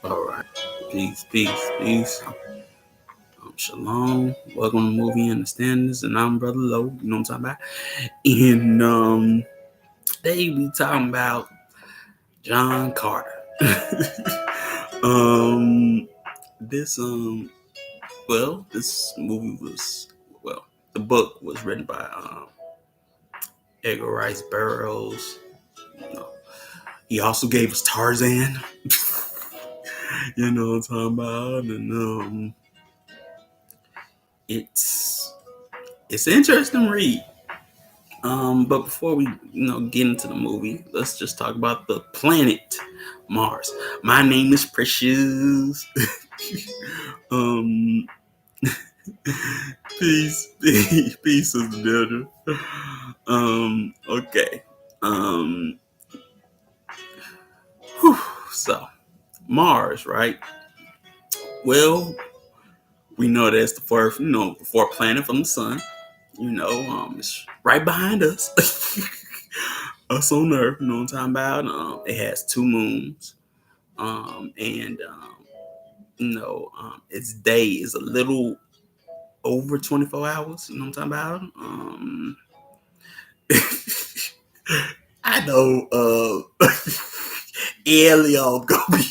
All right. Peace, peace, peace. Shalom. Welcome to Movie Understandings, and I'm Brother Low. You know what I'm talking about? And today we talking about John Carter. um, this this movie was the book was written by Edgar Rice Burroughs. You know, he also gave us Tarzan. You know what I'm talking about, and it's an interesting read. But before we, get into the movie, let's just talk about the planet Mars. My name is Precious. um, peace is the builder. Okay. Um, whew, so Mars, right? Well, we know that's the fourth planet from the sun. It's right behind us. Us on Earth, you know what I'm talking about? It has two moons. And its day is a little over 24 hours. You know what I'm talking about? I know Elio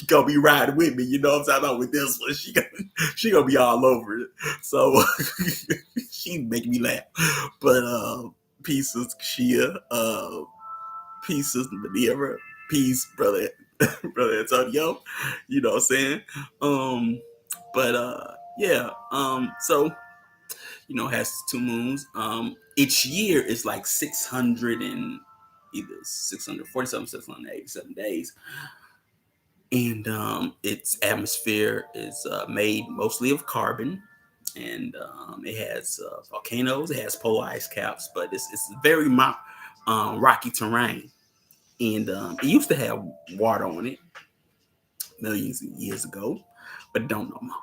gonna be riding with me. You know what I'm talking about with this one. She gonna be all over it. So she making me laugh. But pieces Shia, pieces Madeira, peace, brother, brother Antonio. You know what I'm saying? But yeah. So has two moons. Each year is like 600 and either 647, 687 days, and its atmosphere is made mostly of carbon, and it has volcanoes. It has polar ice caps, but it's very rocky terrain, and it used to have water on it millions of years ago, but don't know more.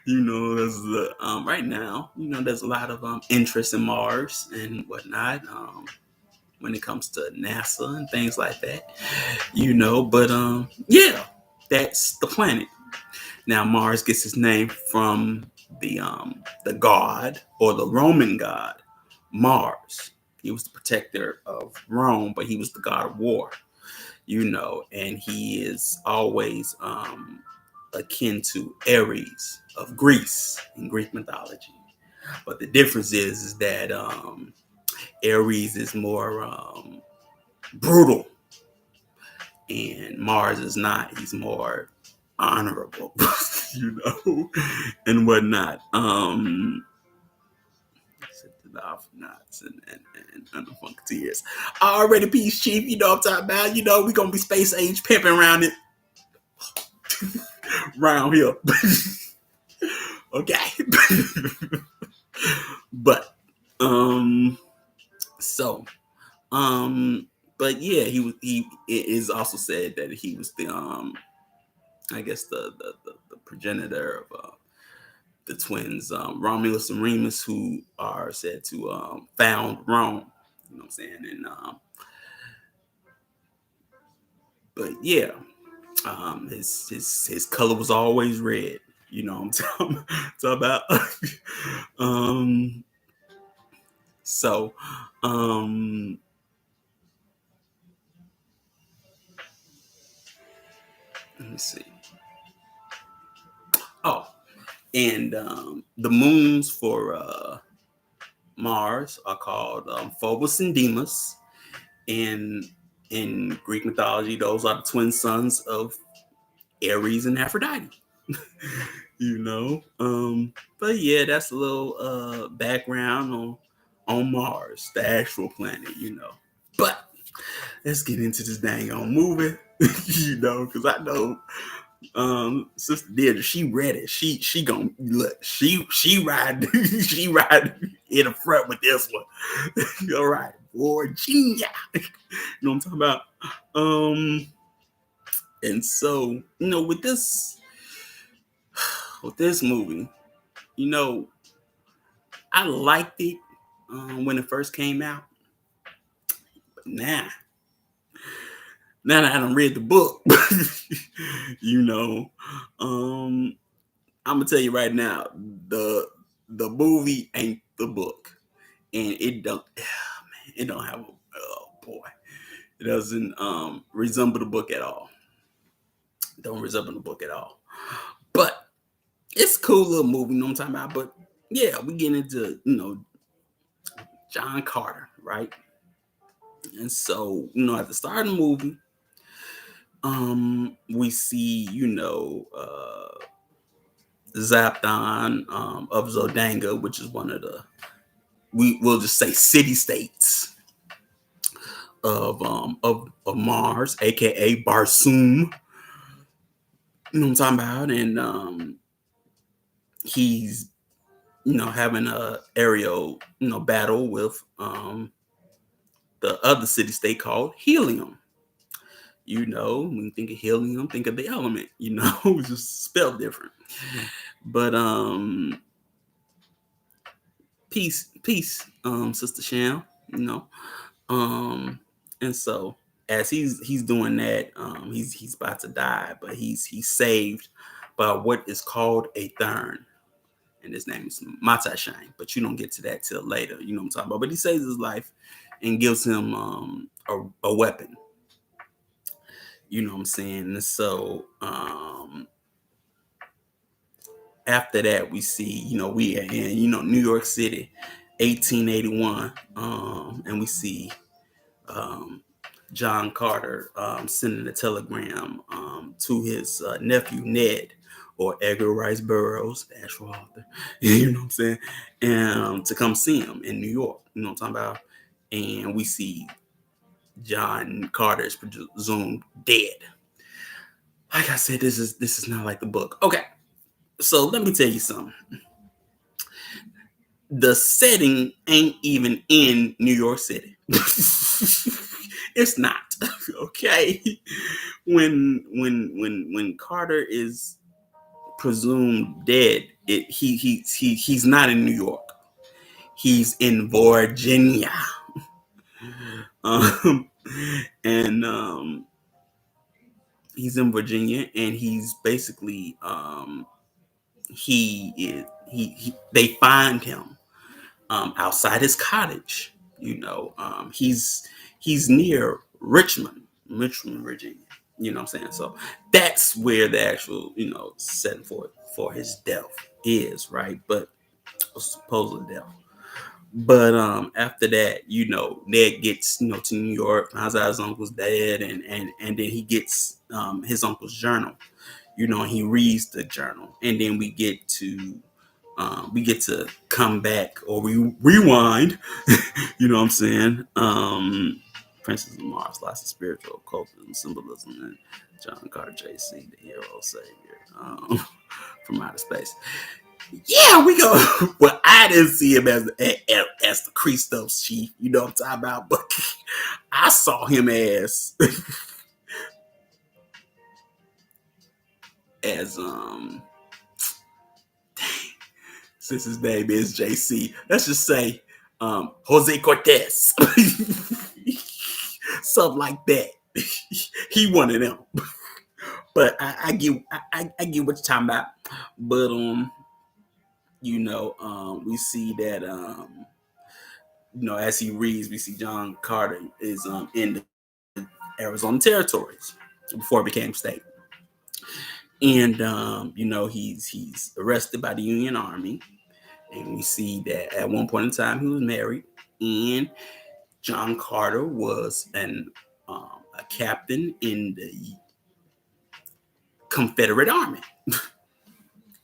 There's right now, there's a lot of interest in Mars and whatnot, when it comes to NASA and things like that, but yeah, that's the planet. Now Mars gets its name from the god, or the Roman god Mars. He was the protector of Rome, but he was the god of war, and he is always akin to Ares of Greece in Greek mythology. But the difference is that Ares is more brutal, and Mars is not. He's more honorable, and whatnot. The Alphonauts and the Funketeers. Already, Peace Chief. You know what I'm talking about. We gonna be space age pimping around it, round here. Okay. But so but yeah, he it is also said that he was the I guess the progenitor of the twins, Romulus and Remus, who are said to found Rome. You know what I'm saying? And but yeah, his color was always red. You know what I'm talking about. um so um let me see. Oh, and the moons for Mars are called Phobos and Deimos, and in Greek mythology, those are the twin sons of Ares and Aphrodite. But yeah, that's a little background on Mars, the actual planet. But let's get into this dang on movie. Because I know Sister Deirdre, she ready. She gonna look. She ride. She ride in the front with this one. All right, Virginia. You know what I'm talking about? And so with this movie, you know, I liked it when it first came out. But now Now that I done read the book, you know, um, I'm gonna tell you right now, the the movie ain't the book, and it don't have a, oh boy, it doesn't resemble the book at all. It don't resemble the book at all. But it's a cool little movie, you know what I'm talking about? But yeah, we get into John Carter, right? And so, at the start of the movie, we see, Zapdon of Zodanga, which is one of the we will just say city states of Mars, aka Barsoom. You know what I'm talking about? And he's having a aerial battle with the other city state called Helium. When you think of helium, think of the element. It's just spelled different. But peace, Sister Sham. You know, and so as he's doing that, he's about to die, but he's saved by what is called a Thurn, and his name is Mata Shine. But you don't get to that till later. You know what I'm talking about? But he saves his life and gives him a weapon. You know what I'm saying? And so after that, we see, we are in, New York City, 1881, and we see um, John Carter sending a telegram to his nephew Ned, or Edgar Rice Burroughs, the actual author. You know what I'm saying? And to come see him in New York. You know what I'm talking about? And we see John Carter is presumed dead. Like I said, this is not like the book. Okay, so let me tell you something. The setting ain't even in New York City. It's not. Okay. When Carter is presumed dead, he's not in New York. He's in Virginia. Um, and he's in Virginia, and he's basically they find him outside his cottage. He's near Richmond, Virginia. You know what I'm saying? So that's where the actual setting for his death is, right? But supposed death. But after that, Ned gets to New York, finds out his uncle's dead, and then he gets his uncle's journal. And he reads the journal, and then we get to come back, or we rewind. You know what I'm saying? Princess of Mars, lots of spiritual occultism, symbolism, and John Carter, JC, the hero savior from outer space. Yeah, we go. Well, I didn't see him as the Christos chief. You know what I'm talking about? But I saw him as since his name is JC, let's just say Jose Cortez. Something like that. He one of them. But I get what you're talking about. But we see that as he reads, we see John Carter is in the Arizona territories before it became state. And he's arrested by the Union Army. And we see that at one point in time he was married, and John Carter was a captain in the Confederate Army.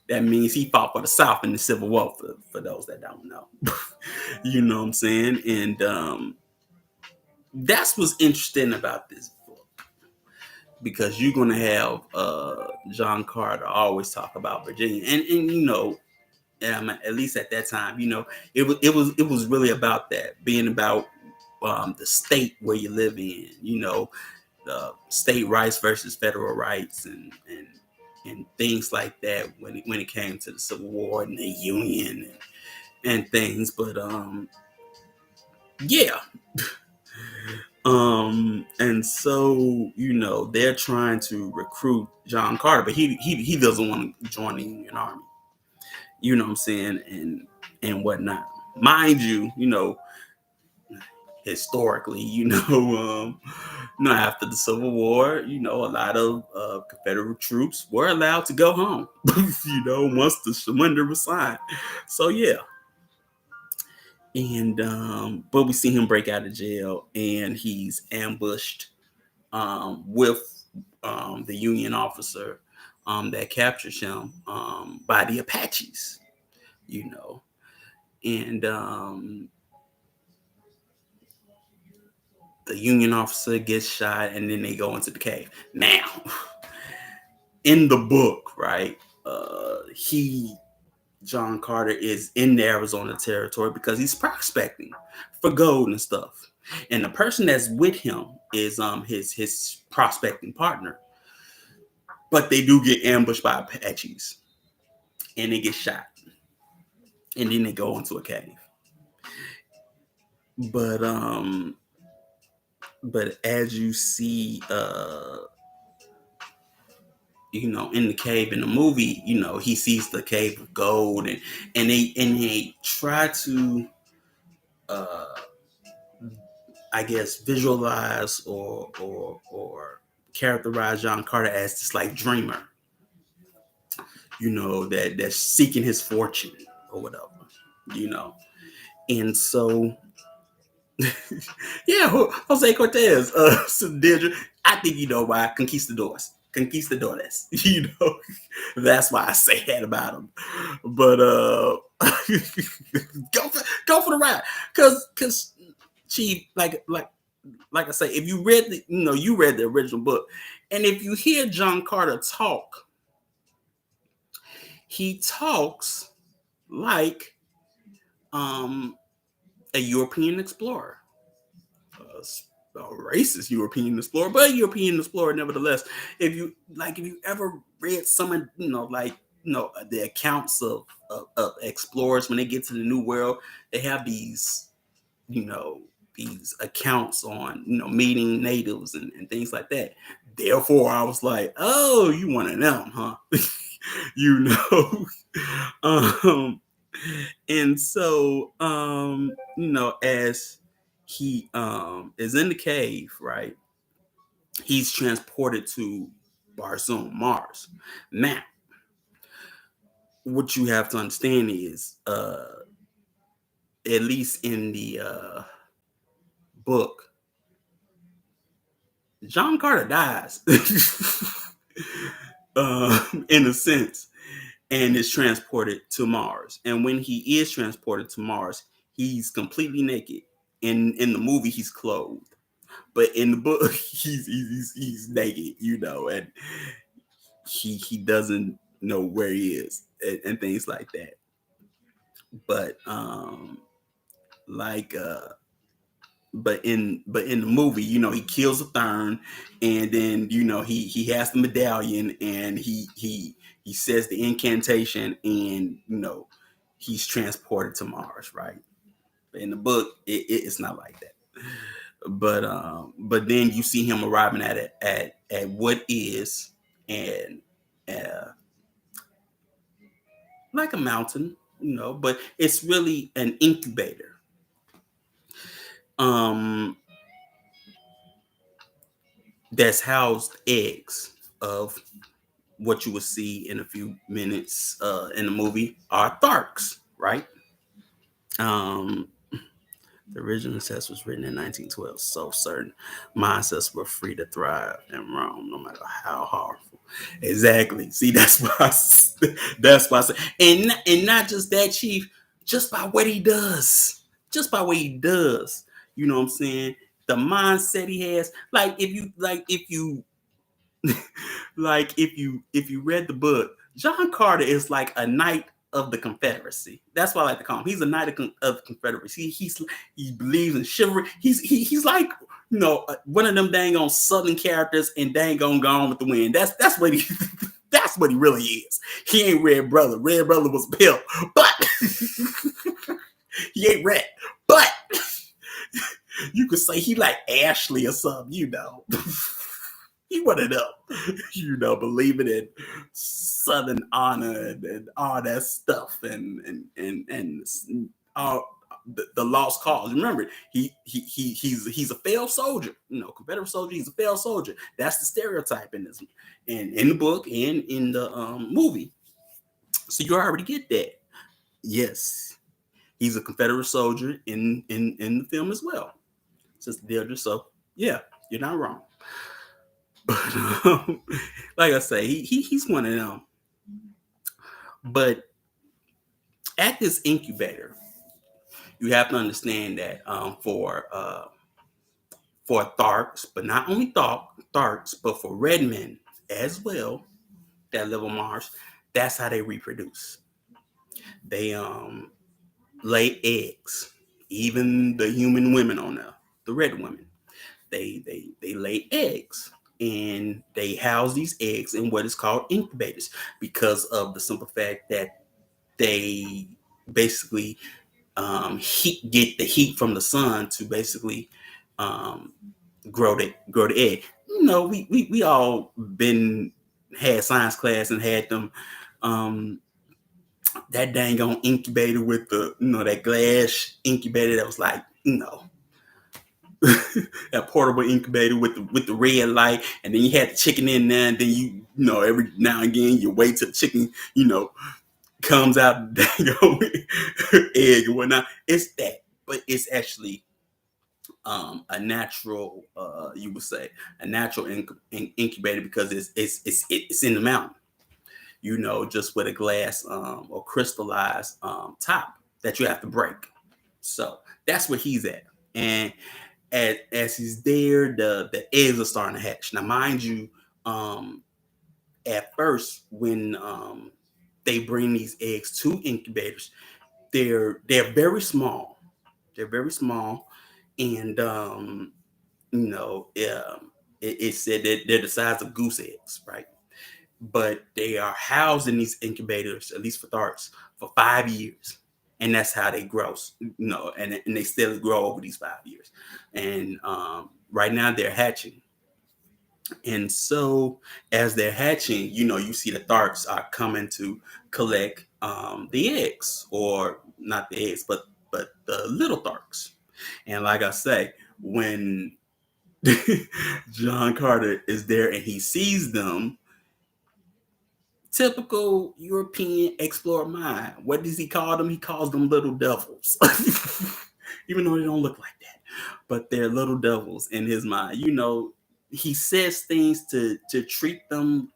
That means he fought for the South in the Civil War, for those that don't know. You know what I'm saying? And that's what's interesting about this book, because you're going to have John Carter always talk about Virginia. And at least at that time, it was really about that, being about the state where you live in, the state rights versus federal rights, and things like that when it came to the Civil War and the Union and things. But yeah, And so, they're trying to recruit John Carter, but he doesn't want to join the Union Army. You know what I'm saying? And whatnot. Mind you, historically, after the Civil War, a lot of Confederate troops were allowed to go home, once the surrender was signed. So yeah. And but we see him break out of jail, and he's ambushed with the Union officer that captures him by the Apaches, and the Union officer gets shot, and then they go into the cave. Now, in the book, right, John Carter is in the Arizona territory because he's prospecting for gold and stuff. And the person that's with him is his prospecting partner. But they do get ambushed by Apaches, and they get shot. And then they go into a cave. But as you see in the cave in the movie, he sees the cave of gold, and they try to I guess visualize or characterize John Carter as this like dreamer, that's seeking his fortune or whatever, and so yeah, Jose Cortez, I think you know why. Conquistadores. That's why I say that about him. But go for the ride, because Chief, like I say, if you read you read the original book, and if you hear John Carter talk, he talks like a European explorer. A racist European explorer, but a European explorer nevertheless. If you ever read some of the accounts of explorers when they get to the New World, they have these these accounts on meeting natives and things like that. Therefore, I was like, oh, you one of them, huh? And so as he is in the cave, right, he's transported to Barzoom, Mars. Now, what you have to understand is at least in the book, John Carter dies in a sense, and is transported to Mars. And when he is transported to Mars, he's completely naked. In the movie, he's clothed, but in the book, he's naked, and he doesn't know where he is and things like that. But like but in the movie, he kills a Thurn, and then he has the medallion, and he says the incantation, and he's transported to Mars, right? But in the book, it's not like that. But then you see him arriving at what is and like a mountain, but it's really an incubator. That's housed eggs of what you will see in a few minutes in the movie are Tharks, right? The original test was written in 1912, so certain mindsets were free to thrive in Rome, no matter how harmful. Exactly. See, that's why I say, and not just that, Chief, just by what he does, You know what I'm saying? The mindset he has, if you read the book, John Carter is like a knight of the Confederacy. That's why I like to call him. He's a knight of the Confederacy. He believes in chivalry. He's like one of them dang on Southern characters and dang on Gone with the Wind. That's what he that's what he really is. He ain't Red Brother. Red Brother was a pimp, but he ain't red. But You could say he like Ashley or something, you know. He one of them, you know, believing in Southern honor and all that stuff and all the lost cause. Remember, he's a failed soldier, you know, Confederate soldier. He's a failed soldier. That's the stereotype in this, in the book and in the movie. So you already get that. Yes, he's a Confederate soldier in the film as well. Sister Deirdre. So yeah, you're not wrong. But like I say, he's one of them. But at this incubator, you have to understand that for Tharks, but not only Tharks, but for red men as well, that live on Mars, that's how they reproduce. They lay eggs. Even the human women on there, the red women, they lay eggs, and they house these eggs in what is called incubators because of the simple fact that they basically get the heat from the sun to basically um, grow the egg. You know, we all been had science class and had them that dang on incubator with the, you know, that glass incubator that was like, you know, that portable incubator with the red light, and then you had the chicken in there, and then you know, every now and again you wait till the chicken, you know, comes out the dang egg and whatnot. It's that, but it's actually a natural, you would say, a natural incubator because it's in the mountain, you know, just with a glass or crystallized top that you have to break. So that's where he's at, and as he's there, the eggs are starting to hatch. Now, mind you, um, at first when they bring these eggs to incubators, they're very small. They're very small, and you know, it said that they're the size of goose eggs, right? But they are housed in these incubators, at least for darts, for 5 years, and that's how they grow. You know, and they still grow over these 5 years. And right now they're hatching, and so as they're hatching, you know, you see the darts are coming to collect the eggs, or not the eggs, but the little darks. And like I say, when John Carter is there and he sees them, typical European explorer mind. What does he call them? He calls them little devils. Even though they don't look like that. But they're little devils in his mind. You know, he says things to treat them,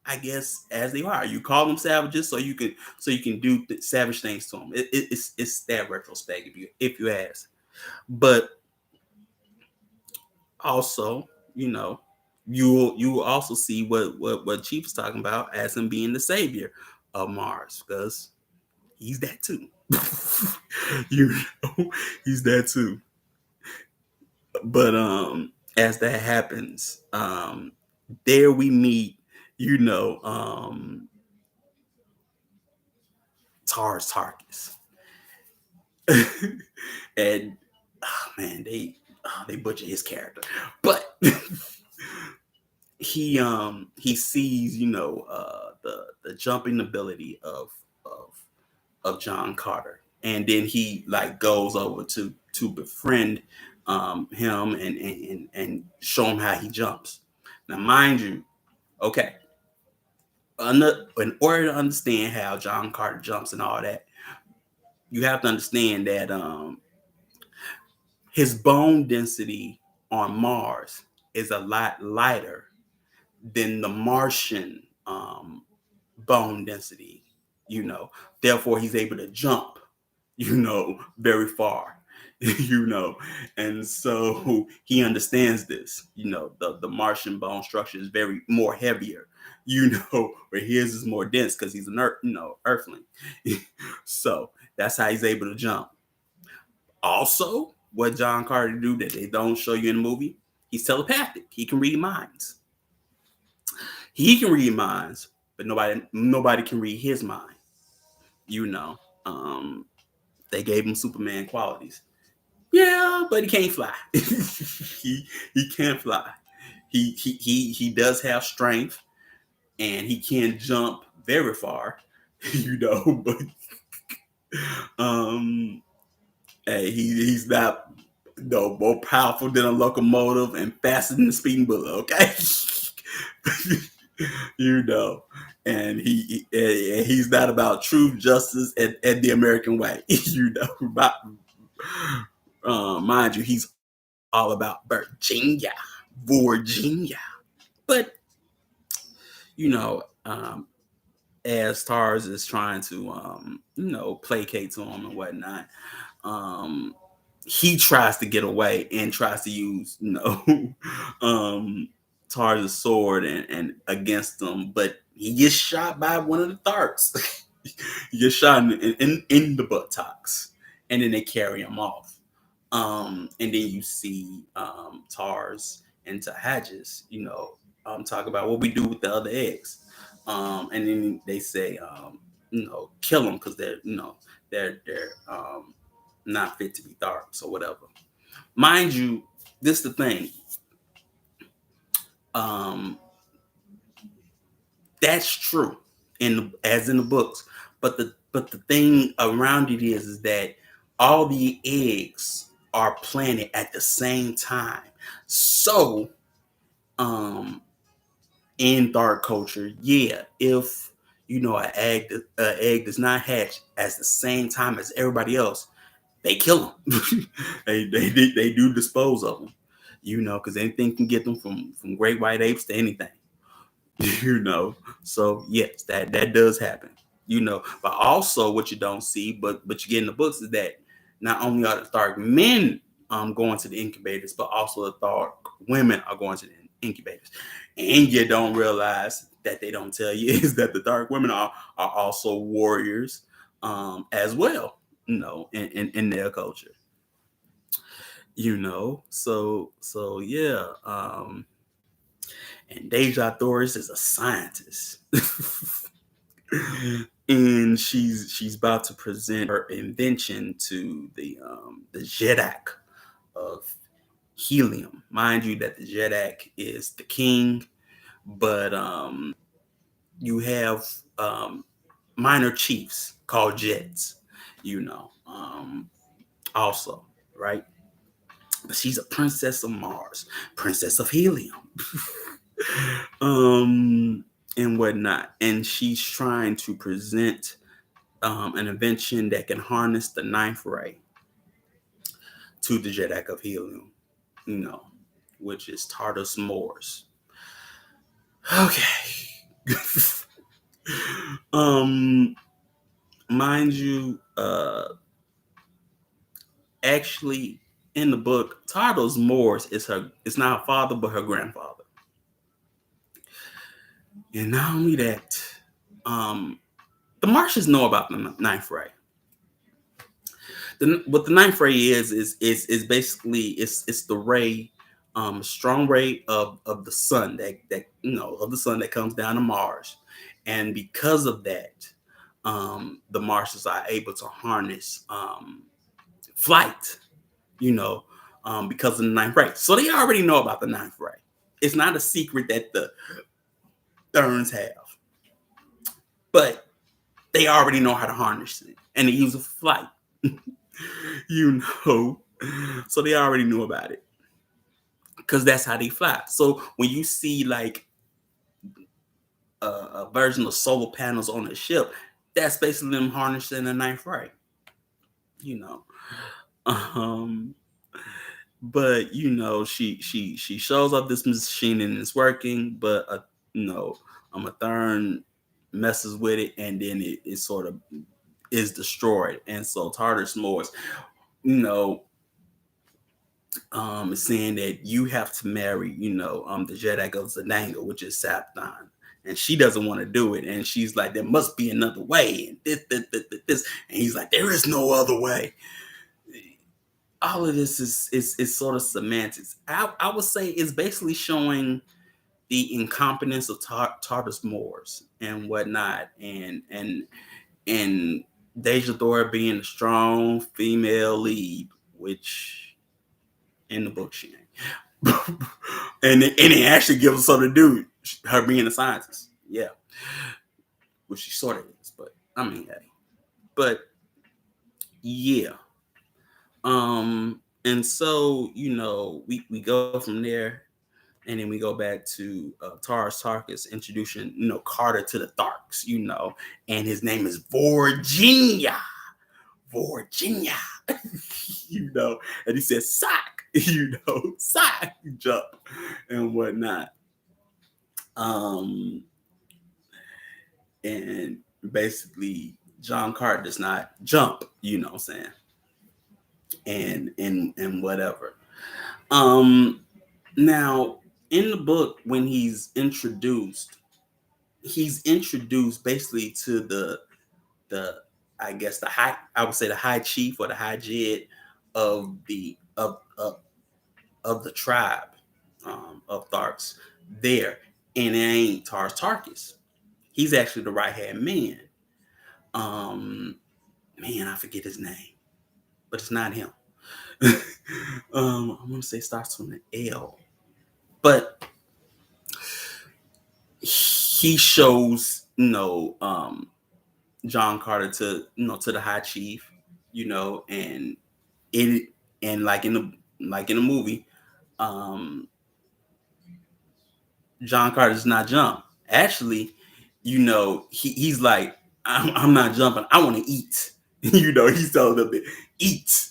I guess, as they are. You call them savages so you can do savage things to them. It's that retrospect, if you ask. But also, you know, you will also see what Chief is talking about as him being the savior of Mars, because he's that too. You know, he's that too. But as that happens, there we meet, you know, Tars Tarkus. And oh man, they butcher his character. But he sees, you know, the jumping ability of John Carter, and then he like goes over to befriend him and show him how he jumps. Now, mind you, okay, in order to understand how John Carter jumps and all that, you have to understand that his bone density on Mars is a lot lighter than the Martian bone density, you know. Therefore, he's able to jump, you know, very far, you know. And so he understands this, you know, the Martian bone structure is very more heavier, you know, where his is more dense because he's an earthling. So that's how he's able to jump. Also, what John Carter do that they don't show you in the movie, he's telepathic. He can read minds. He can read minds, but nobody can read his mind. You know, they gave him Superman qualities. Yeah, but he can't fly. He can't fly. He does have strength, and he can jump very far, but um hey, he's not more powerful than a locomotive and faster than a speeding bullet, okay? you know. And he's not about truth, justice, and the American way. Mind you, he's all about Virginia, Virginia. But you know, as Tars is trying to placate to him and whatnot, um, he tries to get away and tries to use um, Tars' sword and against them, but he gets shot by one of the Tharks. He gets shot in the buttocks, and then they carry him off. And then you see Tars and Tahadjus, talk about what we do with the other eggs. And then they say, kill them because they're not fit to be Tharks or whatever. Mind you, this is the thing. Um, that's true as in the books, but the thing around it is that all the eggs are planted at the same time. So, um, in dark culture, yeah, if an egg does not hatch at the same time as everybody else, they kill them. they do dispose of them, because anything can get them from great white apes to anything. So yes, that does happen. But also what you don't see, but you get in the books is that not only are the dark men going to the incubators, but also the dark women are going to the incubators, and you don't realize that they don't tell you is that the dark women are also warriors as well, in their culture. So yeah. And Deja Doris is a scientist. And she's about to present her invention to the Jedak of helium. Mind you that the Jedak is the king, but you have minor chiefs called Jets, also, right? But she's a princess of Mars, princess of helium. um and whatnot. And she's trying to present an invention that can harness the ninth ray to the Jedak of helium, you know, which is Tartarus Moors. Okay. um, Mind you, actually in the book, Tartarus Moors is not her father, but her grandfather. And not only that, the Martians know about the ninth ray. What the ninth ray is basically it's the ray, strong ray of the sun that comes down to Mars, and because of that, the Martians are able to harness flight, you know, because of the ninth ray. So they already know about the ninth ray. It's not a secret that the Therns have, but they already know how to harness it, and they use it for flight. you know, so they already knew about it because that's how they fly. So when you see like a version of solar panels on a ship, that's basically them harnessing the ninth ray. You know, um, but she shows up this machine and it's working, but a third messes with it, and then it sort of is destroyed. And so Tartarus Moors, you know, is saying that you have to marry, the Jedak of Zendanga, which is Sapthon. And she doesn't want to do it. And she's like, there must be another way. And this. And he's like, there is no other way. All of this is sort of semantics. I would say it's basically showing the incompetence of Tartarus Moors and whatnot. And Deja Dora being a strong female lead, which in the book she ain't. and it actually gives us something to do. Her being a scientist, yeah, which she sort of is, but I mean, hey, but yeah, and so we go from there, and then we go back to Taurus Tarkus introducing Carter to the Tharks, and his name is Virginia. Virginia, and he says sock, sock, jump and whatnot. Um, and basically, John Carter does not jump, what I'm saying, and whatever. Um, now in the book, when he's introduced basically to the I guess I would say the high chief or the high jid of the of the tribe of Tharks there, and it ain't Tars Tarkus. He's actually the right hand man. Man, I forget his name, but it's not him. I'm gonna say it starts with an L, but he shows John Carter to the high chief, and it and like in the movie, um, John Carter does not jump. Actually, he's like, I'm not jumping. I want to eat. He's telling them to eat,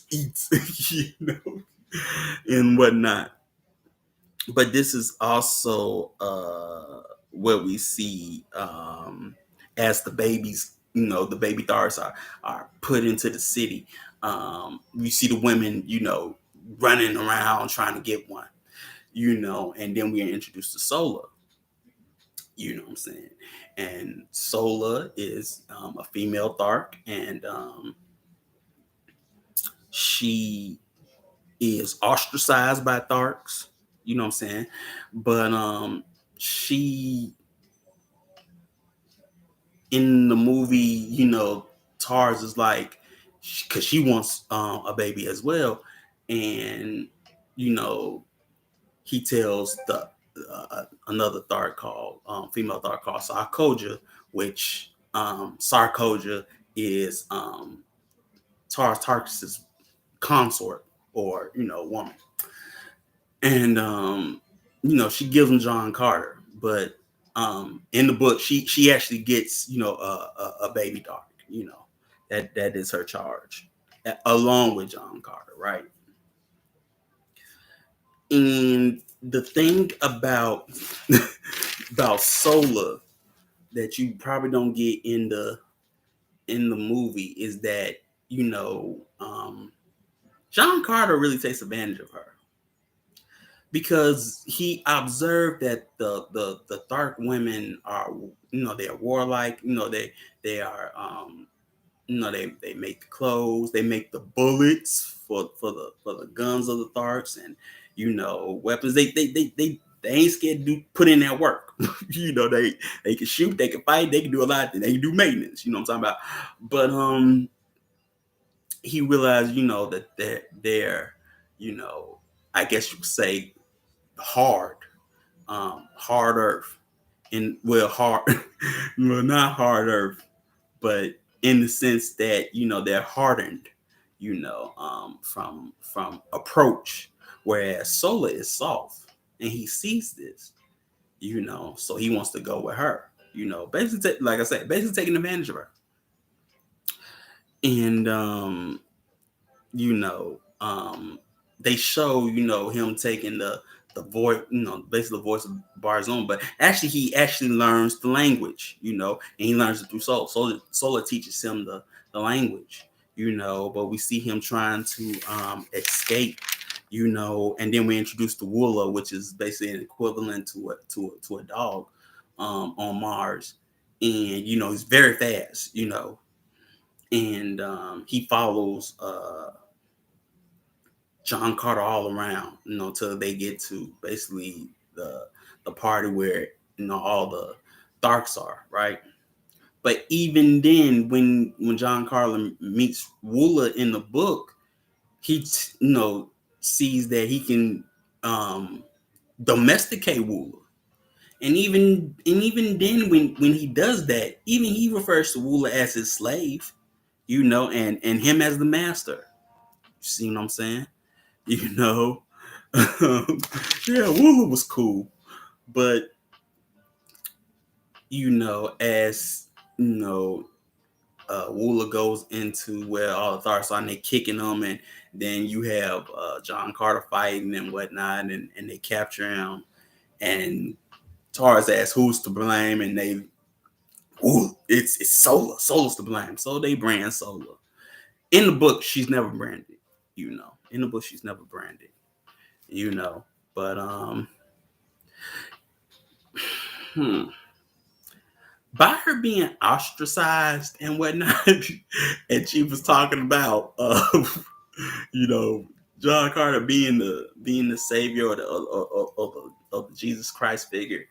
and whatnot. But this is also what we see as the babies, the baby Thars are put into the city. We see the women, running around trying to get one, and then we are introduced to Sola. You know what I'm saying? And Sola is a female Thark, and she is ostracized by Tharks. You know what I'm saying? But she in the movie, Tars is like, because she wants a baby as well, and you know he tells the another Thark called female Thark called Sarkoja, which Sarkoja is Tars Tarkus's consort or woman, and she gives him John Carter, but in the book she actually gets a baby Dark, that is her charge, along with John Carter, right? And the thing about about Sola that you probably don't get in the movie is that John Carter really takes advantage of her, because he observed that the Thark women are, they're warlike, they are they make the clothes, they make the bullets for the guns of the Tharks, and weapons. They ain't scared to put in that work. They can shoot, they can fight, they can do a lot, they can do maintenance. You know what I'm talking about? But he realized, that they're I guess you could say hard, hard earth, and well, hard, well, not hard earth, but in the sense that they're hardened, from approach, whereas Sola is soft, and he sees this, so he wants to go with her, basically, like I said, basically taking advantage of her, and you know, they show, him taking the voice, basically the voice of Barzone, but actually he actually learns the language, and he learns it through Soul. Sola teaches him the language, but we see him trying to escape, and then we introduce the Woola, which is basically an equivalent to a dog on Mars, and he's very fast, and he follows John Carter all around, till they get to basically the party where all the Tharks are, right? But even then, when John Carter meets Woola in the book, he sees that he can domesticate Woola. And even then, when he does that, even he refers to Woola as his slave, and him as the master. You see what I'm saying? You know, yeah, Woola was cool, but as Woola goes into where all the Tharks are and they kicking them, and then you have John Carter fighting and whatnot, and they capture him, and Tars asks who's to blame, and it's Sola. Sola's to blame. So they brand Sola. In the book, she's never branded. In the book, she's never branded. You know, but hmm. By her being ostracized and whatnot, and she was talking about, you know, John Carter being the savior of the Jesus Christ figure.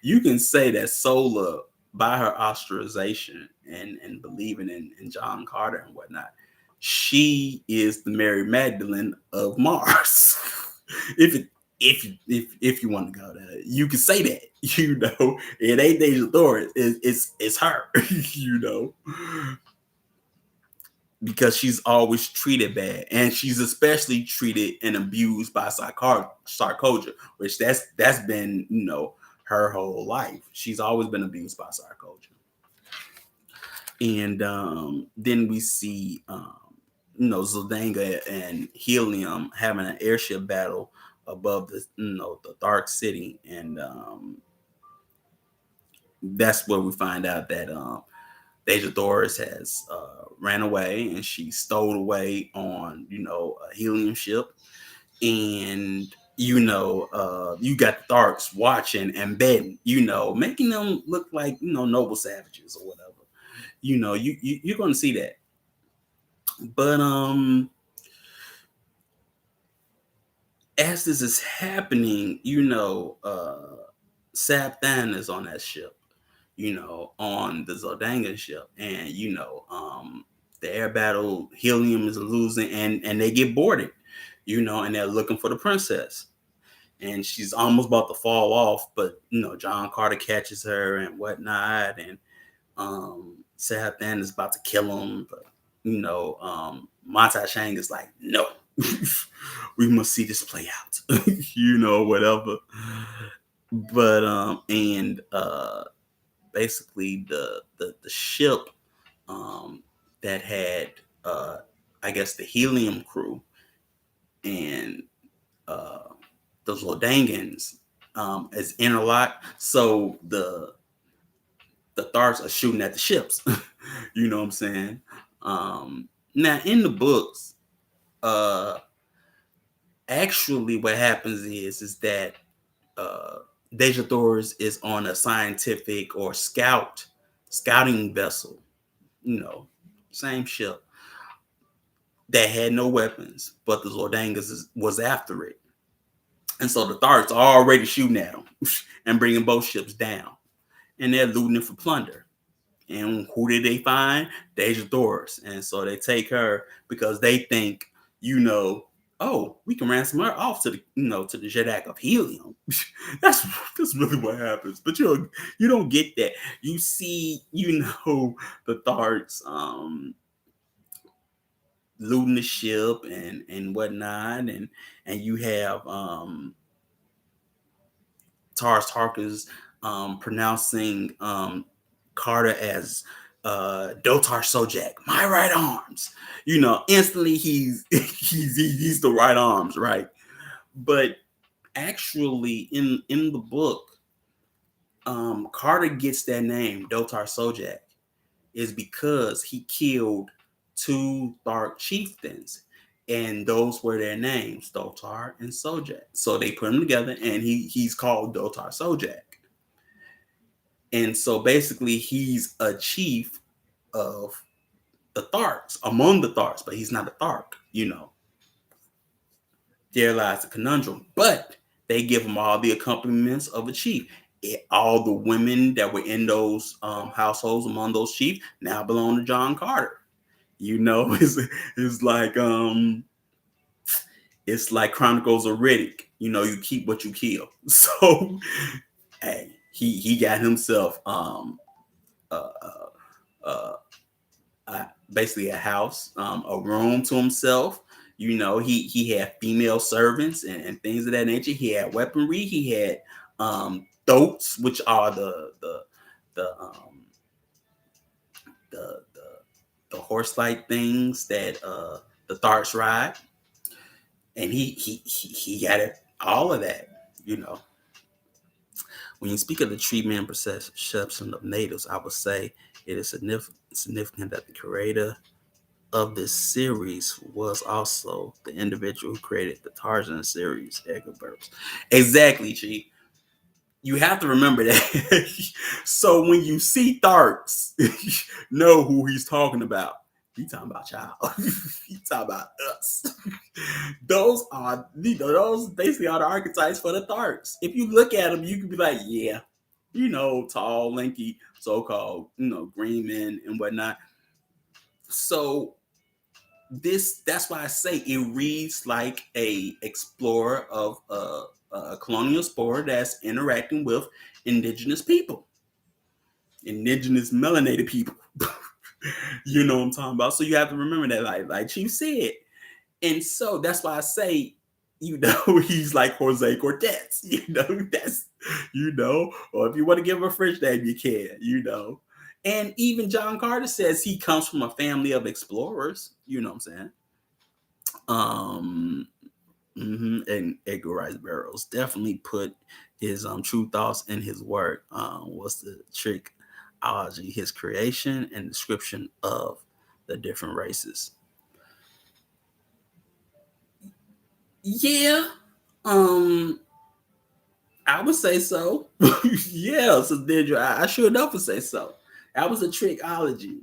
You can say that Sola, by her ostracization and believing in John Carter and whatnot, she is the Mary Magdalene of Mars. if it, if you want to go there, you can say that. It ain't Deja Thor. It's her. you know because she's always treated bad, and she's especially treated and abused by Sarkoja, which that's been her whole life. She's always been abused by Sarkoja, and then we see Zodanga and Helium having an airship battle above the Dark City, and that's where we find out that Deja Doris has ran away, and she stowed away on a helium ship, and you got the Darks watching and betting, making them look like noble savages or whatever. You're gonna see that, but as this is happening, Sapthan is on that ship, on the Zodanga ship, and the air battle, Helium is losing, and they get boarded, and they're looking for the princess, and she's almost about to fall off, but John Carter catches her and whatnot, and Sapthan is about to kill him, but Mata Shang is like, no, we must see this play out, whatever. But and basically the ship that had I guess the helium crew and the Zodangans as interlocked, so the Tharks are shooting at the ships. You know what I'm saying? Now in the books, uh actually what happens is that uh Deja Thors is on a scientific or scouting vessel, you know, same ship that had no weapons, but the Zordangas was after it. And so the Tharks are already shooting at them and bringing both ships down. And they're looting it for plunder. And who did they find? Deja Thors. And so they take her because they think, oh, we can ransom her off to the Jedak of Helium. that's that's really what happens. But you don't get that. You see, the Tharks looting the ship and whatnot, and you have Tars Tarkas pronouncing Carter as Dotar Sojak, my right arms. Instantly he's the right arms, right? But actually, in the book, Carter gets that name, Dotar Sojak, is because he killed two Thark chieftains, and those were their names, Dotar and Sojak. So they put them together, and he's called Dotar Sojak. And so basically, he's a chief of the Tharks, among the Tharks, but he's not a Thark. There lies the conundrum. But they give him all the accompaniments of a chief. All the women that were in those households among those chiefs now belong to John Carter. It's like It's like Chronicles of Riddick. You keep what you kill. So, hey, he got himself uh, uh, basically a house, a room to himself. He had female servants and things of that nature. He had weaponry. He had thoats, which are the the the horse-like things that the Tharts ride, and he got it all of that. You know, when you speak of the treatment and perception of natives, I would say it is significant that the creator of this series was also the individual who created the Tarzan series, Edgar Burroughs. Exactly, G. You have to remember that. So when you see Tharks, know who he's talking about. He's talking about y'all. He's talking about us. Those basically are the archetypes for the Tharks. If you look at them, you can be like, yeah, tall, lanky, so-called, green men and whatnot. So that's why I say it reads like a explorer of a colonial spore that's interacting with indigenous people, indigenous melanated people. You know what I'm talking about. So you have to remember that, like Chief said, and so that's why I say, he's like Jose Cortez. That's or if you want to give him a French name, you can. And even John Carter says he comes from a family of explorers. You know what I'm saying? Um, and Edgar Rice Burroughs definitely put his true thoughts in his work. What's the trickology, his creation and description of the different races. Yeah, um, I would say so. Yeah, so I sure enough would say so. That was a trickology.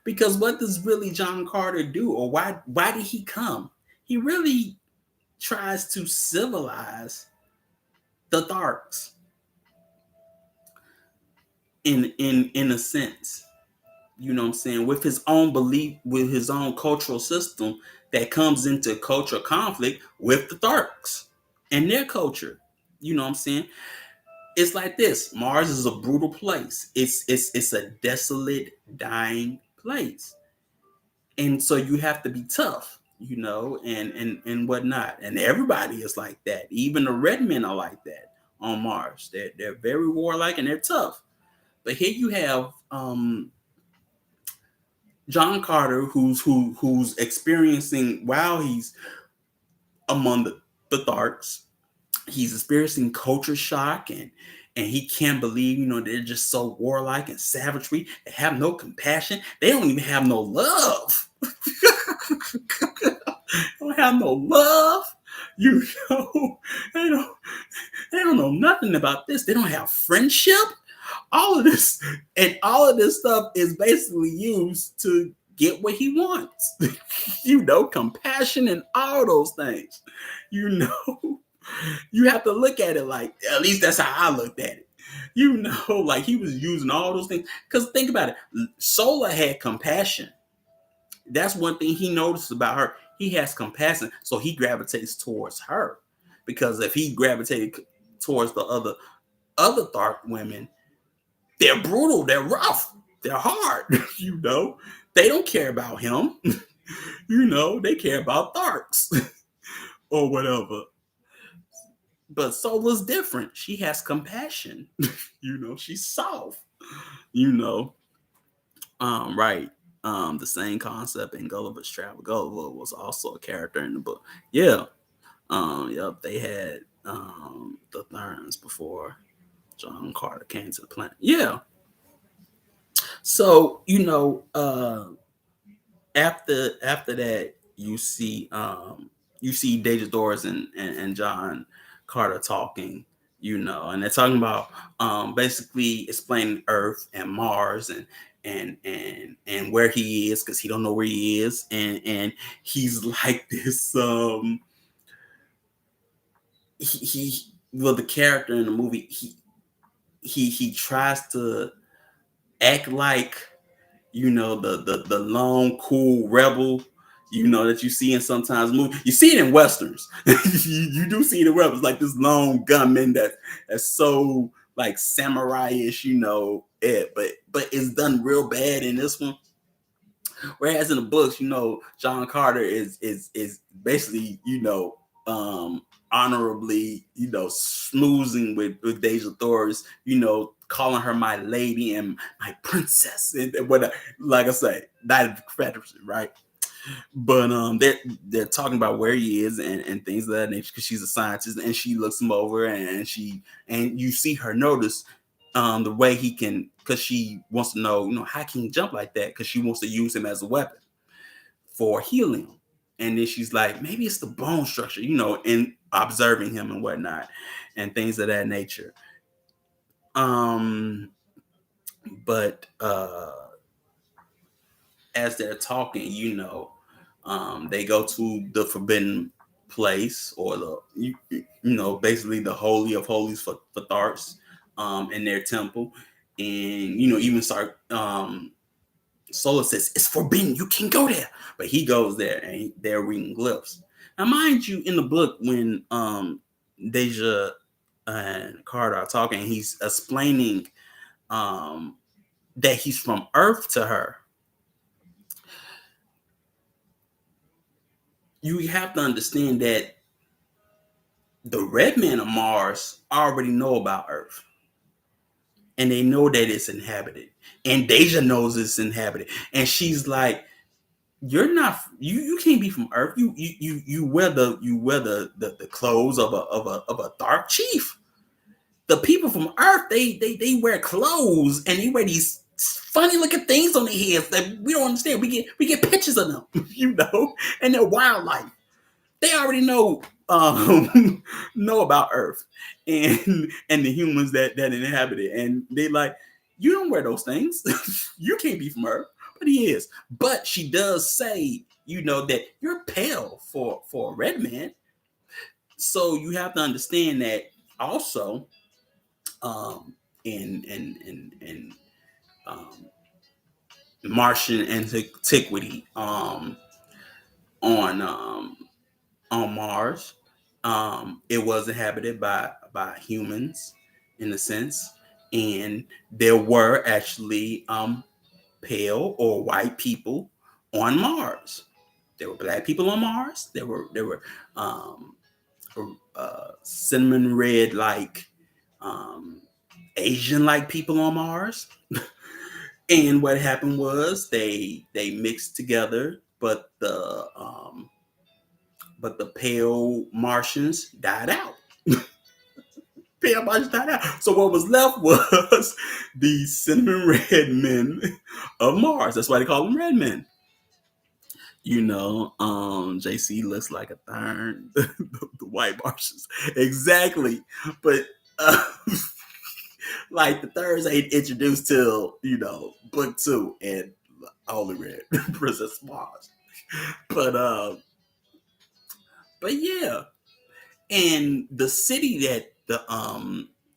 Because what does really John Carter do, or why did he come? He really tries to civilize the Tharks in a sense. You know what I'm saying? With his own belief, with his own cultural system that comes into cultural conflict with the Tharks and their culture. You know what I'm saying? It's like this. Mars is a brutal place. It's a desolate, dying place. And so you have to be tough, and whatnot. And everybody is like that. Even the red men are like that on Mars. They're very warlike and they're tough. But here you have John Carter, who's experiencing while he's among the Tharks, he's experiencing culture shock and he can't believe, they're just so warlike and savagery. They have no compassion. They don't even have no love. They don't have no love. You know, they don't they don't know nothing about this. They don't have friendship. All of this stuff is basically used to get what he wants. Compassion and all those things. You know, you have to look at it like, at least that's how I looked at it. Like he was using all those things. Because think about it, Sola had compassion. That's one thing he noticed about her. He has compassion, so he gravitates towards her. Because if he gravitated towards the other Thark women, they're brutal, they're rough, they're hard. They don't care about him. They care about Tharks or whatever. But Sola's different. She has compassion. She's soft. You know, right. The same concept in Gulliver's Travel. Gulliver was also a character in the book. Yeah. Yep. They had the Therns before John Carter came to the planet. Yeah. So after that, you see Deja Doris and John Carter talking, and they're talking about basically explaining Earth and Mars and where he is, because he don't know where he is, and he's like this he well, the character in the movie, he tries to act like the lone cool rebel, that you see in sometimes movies. You see it in westerns. You do see it in westerns, like this lone gunman that's so like samurai-ish, but it's done real bad in this one. Whereas in the books, John Carter is basically, honorably, snoozing with Deja Thor's, calling her my lady and my princess and what, like I say, Knight of the Confederacy, right? But they're talking about where he is and things of that nature because she's a scientist and she looks him over and you see her notice the way he can, because she wants to know, how can he jump like that, because she wants to use him as a weapon for healing. And then she's like, maybe it's the bone structure, in observing him and whatnot and things of that nature. um but as they're talking, they go to the forbidden place, or basically the holy of holies for Tharts, in their temple, and even start. Solo says it's forbidden, you can't go there, but he goes there and they're reading glyphs. Now, mind you, in the book, when Deja and Carter are talking, he's explaining um, that he's from Earth to her. You have to understand that the red men of Mars already know about Earth. And they know that it's inhabited. And Deja knows it's inhabited. And she's like, you're not, you can't be from Earth. You wear the clothes of a dark chief. The people from Earth, they wear clothes and they wear these funny looking things on their heads that we don't understand. We get pictures of them, and they're wildlife. They already know about Earth and the humans that inhabit it, and they like, you don't wear those things. You can't be from Earth, but he is. But she does say, that you're pale for a red man, so you have to understand that also. In Martian antiquity, on on Mars. It was inhabited by humans, in a sense, and there were actually pale or white people on Mars. There were black people on Mars. There were um, cinnamon red like um, Asian like people on Mars. And what happened was they mixed together, but the pale Martians died out. Pale Martians died out. So what was left was the cinnamon red men of Mars. That's why they call them red men. JC looks like a thorn. The white Martians. Exactly. But like the thirds ain't introduced till, book 2 and Holy Red, Princess Mars. But yeah. And the city that the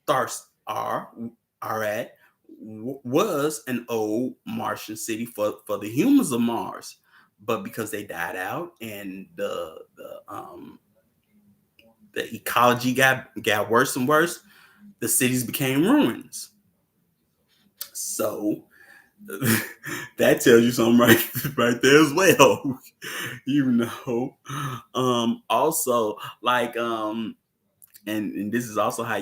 Tharts are at was an old Martian city for the humans of Mars, but because they died out and the ecology got worse and worse, the cities became ruins. So that tells you something right there as well. Also, like and this is also how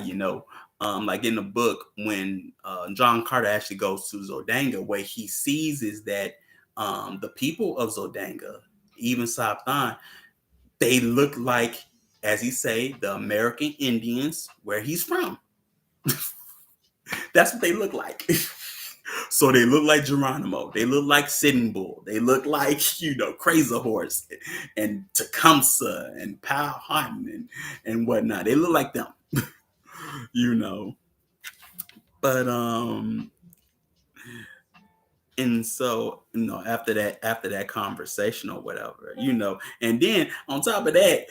like in the book, when John Carter actually goes to Zodanga, what he sees is that the people of Zodanga, even Saptan, they look like, as he say, the American Indians where he's from. That's what they look like. So they look like Geronimo. They look like Sitting Bull. They look like, Crazy Horse and Tecumseh and Powhatan and whatnot. They look like them, you know. But and so, after that conversation or whatever, and then on top of that,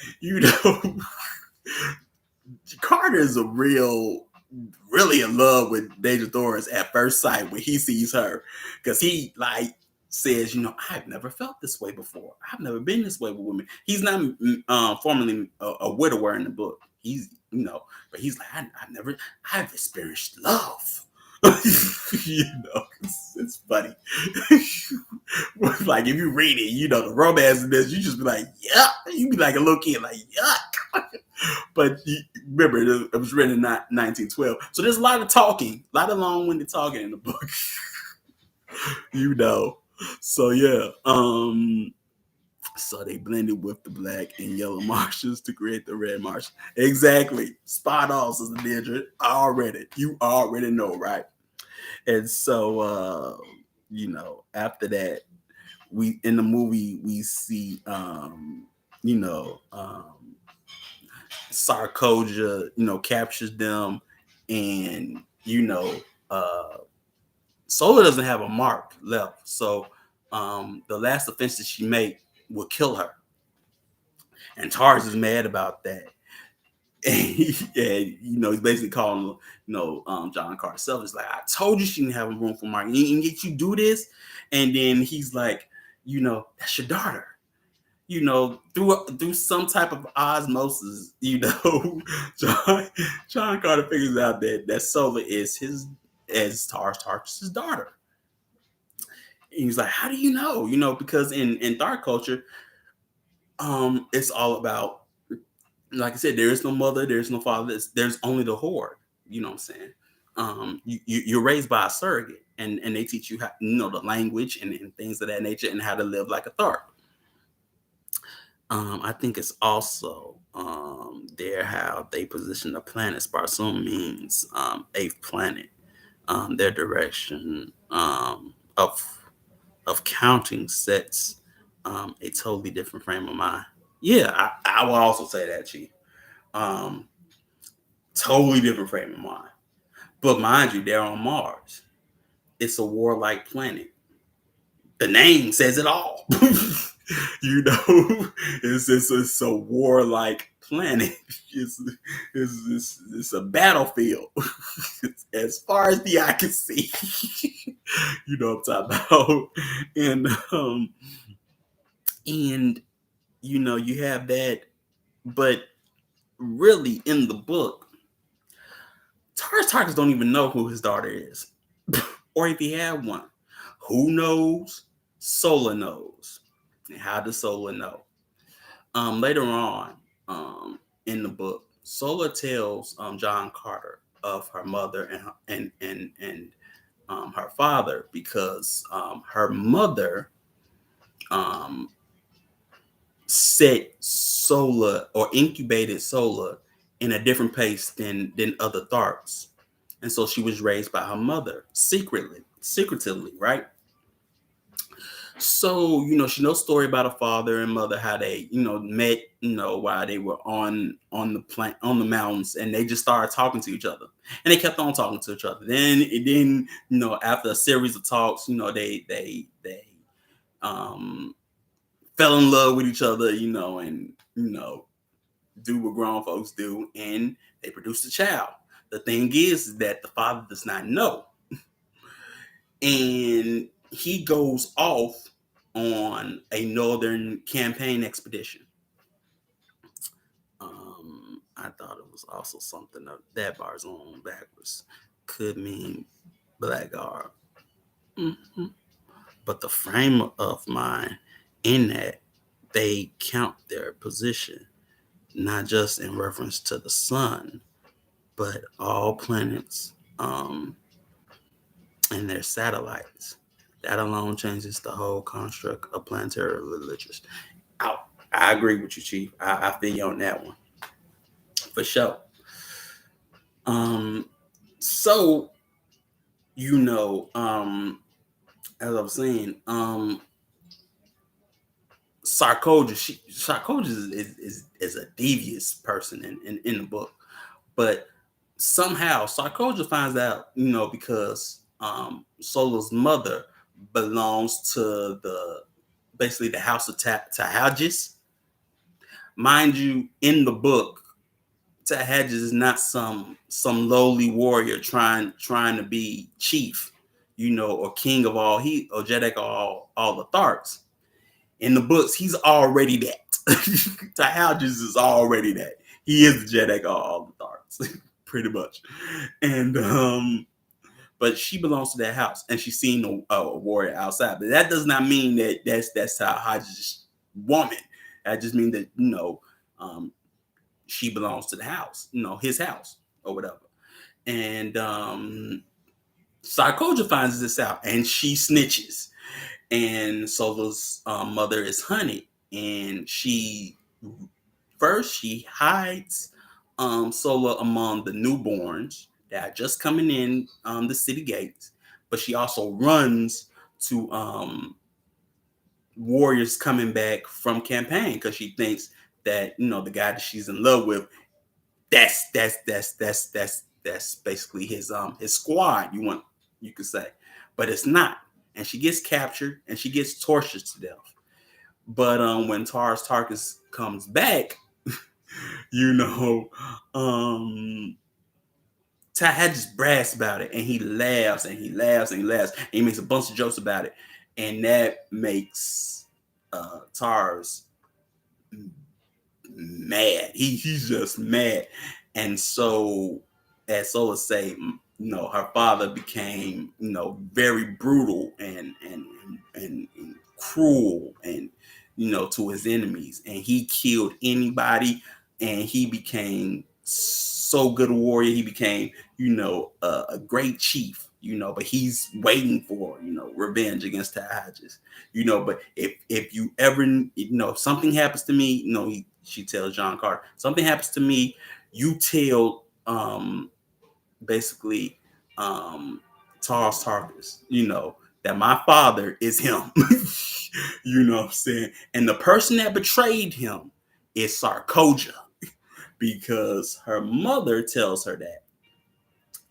Carter is really in love with Deja Doris at first sight when he sees her, because he like says, I've never felt this way before. I've never been this way with women. He's not formerly a widower in the book. He's, but he's like, I've experienced love. It's funny. Like if you read it, the romance in this, you just be like, yuck. You be like a little kid, like, yuck. But remember, it was written in 1912. So there's a lot of talking, a lot of long-winded talking in the book. So yeah. So they blended with the black and yellow marshes to create the red marsh. Exactly. Spot on, Sister Deirdre. You already know, right? And so after that, we in the movie we see Sarkoja, captures them, and Sola doesn't have a mark left. So the last offense that she made will kill her. And Tars is mad about that. And he's basically calling, John Carter self. It's like, I told you she didn't have a room for Mark. And yet you do this. And then he's like, that's your daughter. Through some type of osmosis, John Carter figures out that Sola is as Tar's daughter. And he's like, how do you know? Because in Dark culture, it's all about, like I said, there is no mother, there's no father, there's only the horde. You know what I'm saying? You're raised by a surrogate, and they teach you how, the language and things of that nature, and how to live like a Tharp. I think it's also there how they position the planet. Sparsoon means eighth planet. Their direction of counting sets a totally different frame of mind. Yeah, I will also say that, Chief. Totally different frame of mind. But mind you, they're on Mars. It's a warlike planet. The name says it all. It's a warlike planet. It's a battlefield. As far as the eye can see. You know what I'm talking about. And you have that, but really in the book, Tarkus don't even know who his daughter is. Or if he had one. Who knows? Sola knows. And how does Sola know? Later on in the book, Sola tells John Carter of her mother and her father, because her mother set Sola, or incubated Sola, in a different pace than other Tharps. And so she was raised by her mother secretively, right? So, she knows story about her father and mother, how they, met, while they were on the mountains, and they just started talking to each other. And they kept on talking to each other. Then, after a series of talks, they fell in love with each other, and, do what grown folks do, and they produced a child. The thing is that the father does not know. And he goes off on a northern campaign expedition. I thought it was also something of that bar's on backwards could mean blackguard. Mm-hmm. But the frame of mind in that, they count their position, not just in reference to the sun, but all planets and their satellites. That alone changes the whole construct of planetary religions. I agree with you, Chief. I feel you on that one. For sure. So, as I was saying, Sarkoja is a devious person in the book. But somehow Sarkoja finds out, because Solo's mother belongs to basically the house of Tahajis. Mind you, in the book, Tahajis is not some lowly warrior trying to be chief. or king of all or Jeddak all the Tharks. In the books, he's already that. Tahadjus is already that. He is the Jeddak of all the Tharks, pretty much. And but she belongs to that house, and she's seen a warrior outside. But that does not mean that that's Tahadjus' woman. That just means that she belongs to the house, his house or whatever. And Sarkoja finds this out, and she snitches. And Solo's mother is hunted, and she hides Solo among the newborns that are just coming in the city gates, but she also runs to warriors coming back from campaign because she thinks that the guy that she's in love with, that's basically his squad, you could say, but it's not. And she gets captured and she gets tortured to death. But when Tars Tarkas comes back, Tahad just brags about it, and he laughs and he laughs and he laughs, and he makes a bunch of jokes about it, and that makes Tars mad. He's just mad. And so, as Sola say, her father became, very brutal and cruel, and to his enemies, and he killed anybody, and he became so good a warrior. He became, a great chief, but he's waiting for, revenge against Tahadjus, but if you ever, if something happens to me, she tells John Carter, something happens to me, you tell, basically, Tars Tarkas, that my father is him. You know what I'm saying? And the person that betrayed him is Sarkoja, because her mother tells her that.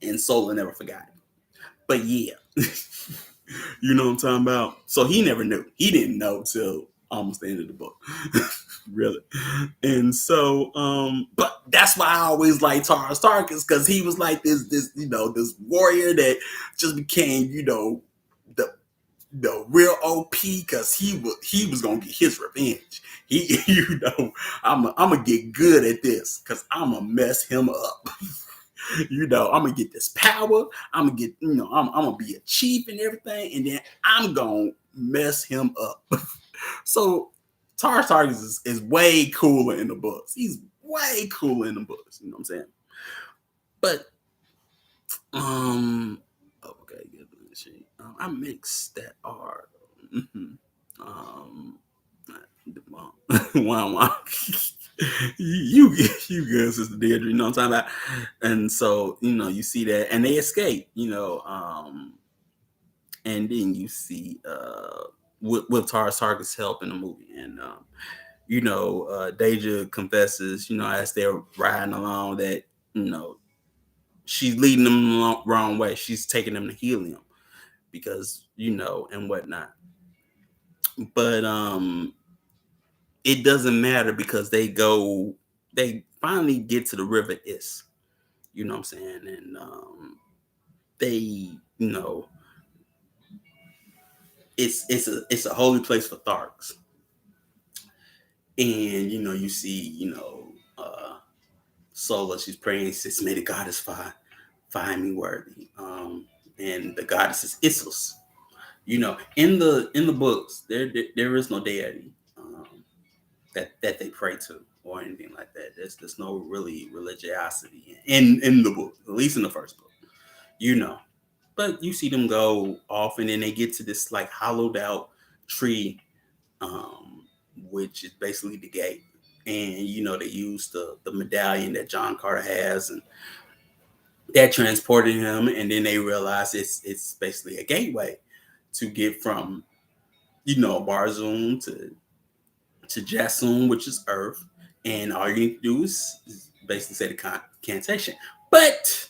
And Sola never forgot it. But yeah, you know what I'm talking about? So he never knew. He didn't know till almost the end of the book. Really. And so, but that's why I always like Tars Tarkas, because he was like this warrior that just became, the real OP, because he was gonna get his revenge. He, I'm gonna get good at this because I'm gonna mess him up. I'm gonna get this power. I'm gonna get, I'm gonna be a chief and everything, and then I'm gonna mess him up. So Tars Tarkas is way cooler in the books. He's way cooler in the books. You know what I'm saying? But okay, I mixed that R. Wow. you good, Sister Deirdre, you know what I'm talking about? And so, you see that, and they escape, and then you see with Tars Tarkas' help in the movie, and Deja confesses, as they're riding along, that she's leading them the wrong way. She's taking them to helium because and whatnot. But it doesn't matter, because they finally get to the river Is, you know what I'm saying, and they it's a holy place for Tharks, and you see Sola, she's praying, says, may the goddess find me worthy, and the goddess is Issus. In the books, there is no deity that they pray to or anything like that. There's no really religiosity in the book, at least in the first book, But you see them go off, and then they get to this like hollowed out tree, which is basically the gate. And they use the medallion that John Carter has, and that transported him. And then they realize it's basically a gateway to get from Barzoom to Jassoon, which is Earth, and all you need to do is basically say the incantation. But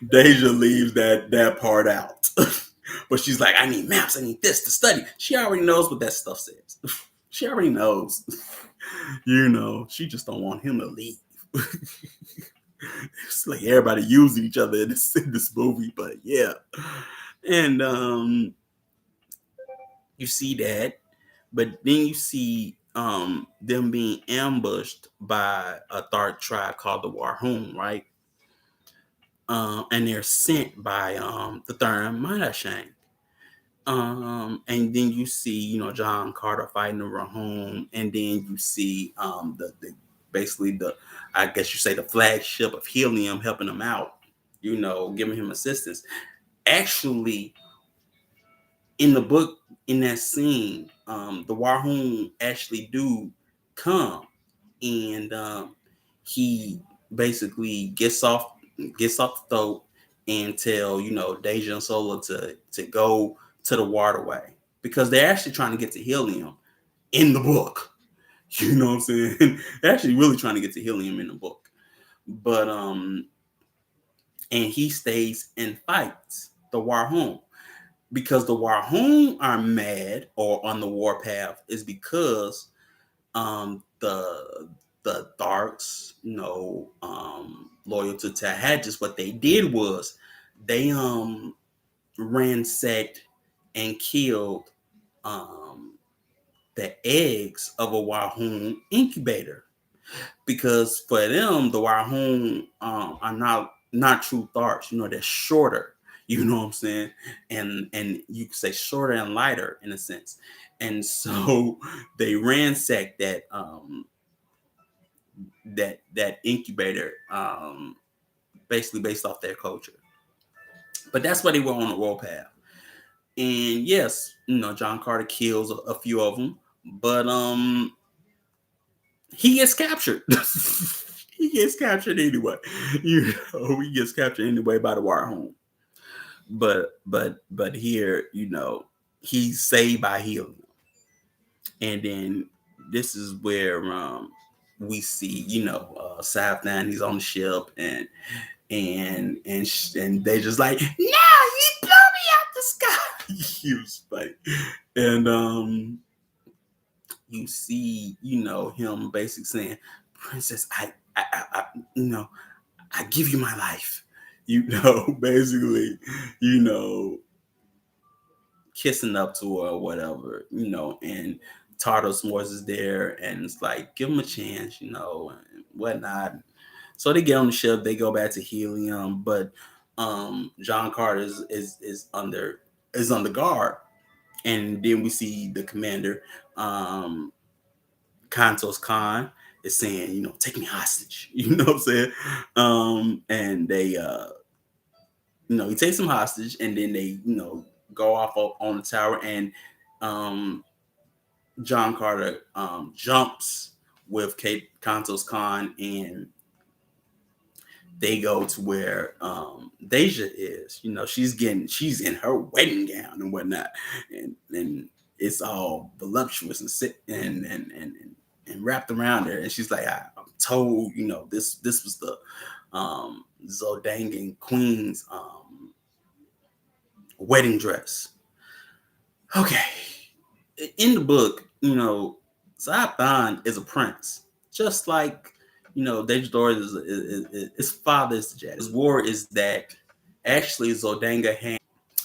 Deja leaves that part out. But she's like, I need maps, I need this to study. She already knows what that stuff says. She already knows. She just don't want him to leave. It's like everybody using each other in this movie, but yeah. And you see that, but then you see them being ambushed by a dark tribe called the Warhoon, right? And they're sent by the Thurn Minashang. And then you see, John Carter fighting the Rahone, and then you see the basically the, I guess you say, the flagship of Helium helping him out, giving him assistance. Actually, in the book, in that scene, the Warhoon actually do come, and he basically gets off the throat and tell Deja and Sola to go to the waterway, because they're actually trying to get to Helium in the book. You know what I'm saying? They're actually really trying to get to Helium in the book, but and he stays and fights the Warhoon, because the Warhoon are mad or on the warpath is because the Darks, loyal to Tahadjus, what they did was they ransacked and killed um the eggs of a Warhoon incubator, because for them the Warhoon are not true Tharks. They're shorter. You know what I'm saying? And you could say shorter and lighter in a sense. And so they ransacked that incubator, basically based off their culture. But that's why they were on the warpath. And yes, John Carter kills a few of them, but he gets captured. He gets captured anyway. He gets captured anyway by the Warhoon. But here, he's saved by Helium. And then this is where we see, Southdown, he's on the ship, and they just like, no, he blew me out the sky. He was funny. And you see, him basically saying, Princess, I give you my life. Basically, you know, kissing up to her or whatever, and Tardos Morse is there, and it's like, give him a chance, and whatnot. So they get on the ship, they go back to Helium, but John Carter is under guard, and then we see the commander, Kantos Khan, is saying, take me hostage. You know what I'm saying? And they he takes him hostage, and then they, go off on the tower, and John Carter jumps with Kate Kantos Khan, and they go to where Deja is. She's in her wedding gown and whatnot, and it's all voluptuous and sit and wrapped around her, and she's like, I'm told, this was the Zodangan Queen's wedding dress. Okay. In the book, Zathan is a prince, just like Deja Dora is his father is the Jedi. His war is that actually Zodanga had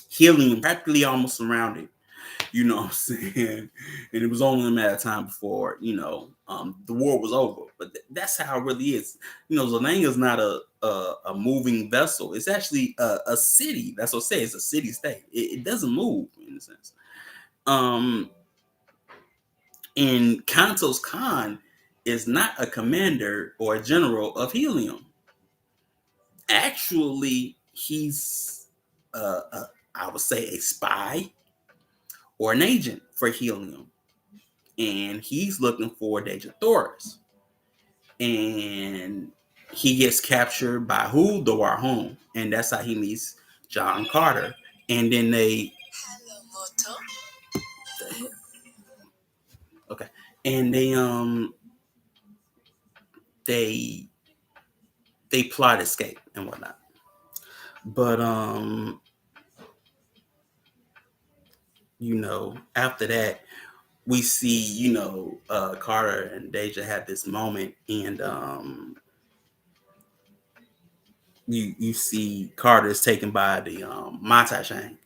Helium practically almost surrounded. You know what I'm saying? And it was only a matter of time before the war was over. But that's how it really is. Zodanga is not a moving vessel. It's actually a city. That's what I say. It's a city state. It doesn't move in a sense. And Kantos Khan is not a commander or a general of Helium. Actually, he's, I would say, a spy or an agent for Helium. And he's looking for Deja Thoris. And he gets captured by who? The Warhoon. And that's how he meets John Carter. And then they... Okay. And they plot escape and whatnot. But after that, we see, Carter and Deja have this moment, and you see Carter is taken by the Mata Shang,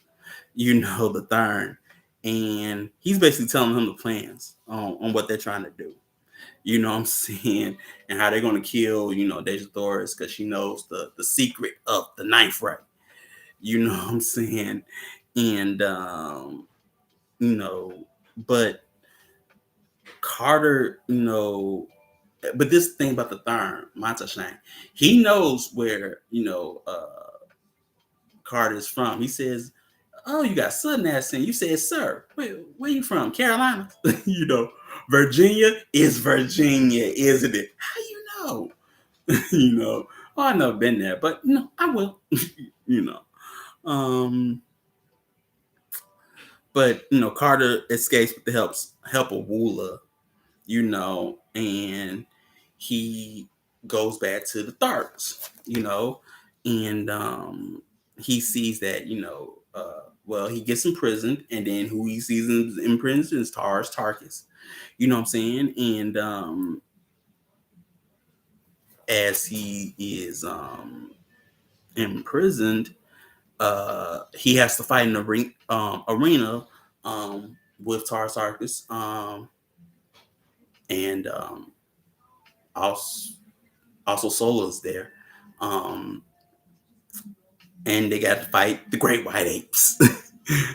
the third, and he's basically telling him the plans on what they're trying to do. You know what I'm saying? And how they're going to kill, Deja Thoris because she knows the secret of the ninth ray. You know what I'm saying? And, but Carter, but this thing about the third, Mata Shang, he knows where, Carter's from. He says, "Oh, you got Southern accent." You said, "Sir, where you from? Carolina?" Virginia is Virginia, isn't it? How you know? you know. Oh, I've never been there, but no, I will. you know. Um, but Carter escapes with the help of Woola, and he goes back to the Tharks, and he sees that, well, he gets imprisoned, and then who he sees in prison is Tarkus. You know what I'm saying? And as he is imprisoned, he has to fight in the arena with Tarkus, and also Solo's there. And they got to fight the Great White Apes.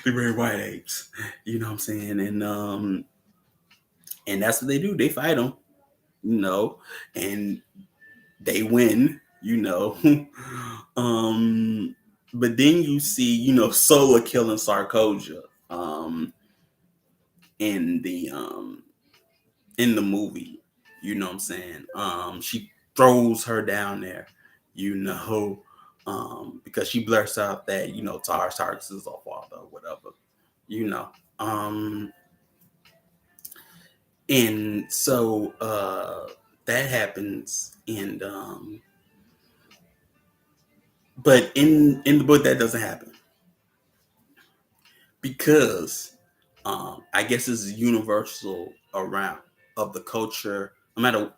The Great White Apes. You know what I'm saying? And that's what they do. They fight them, and they win, but then you see, Sola killing Sarkoja in the movie. You know what I'm saying? She throws her down there, because she blurts out that, Tarkus is her father or whatever, you know. And so that happens, and but in the book that doesn't happen because I guess it's universal around of the culture, no matter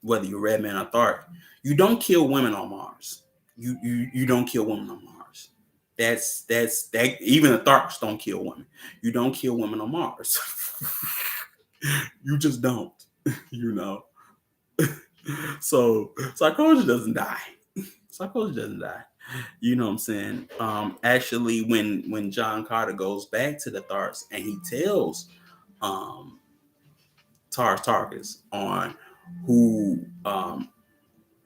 whether you're red man or Thark, you don't kill women on Mars. You don't kill women on Mars. That's that. Even the Tharks don't kill women. You don't kill women on Mars. You just don't. You know. So Sarkozy doesn't die. Sarkozy doesn't die. You know what I'm saying? Actually, when John Carter goes back to the Tharks and he tells Tarkus on who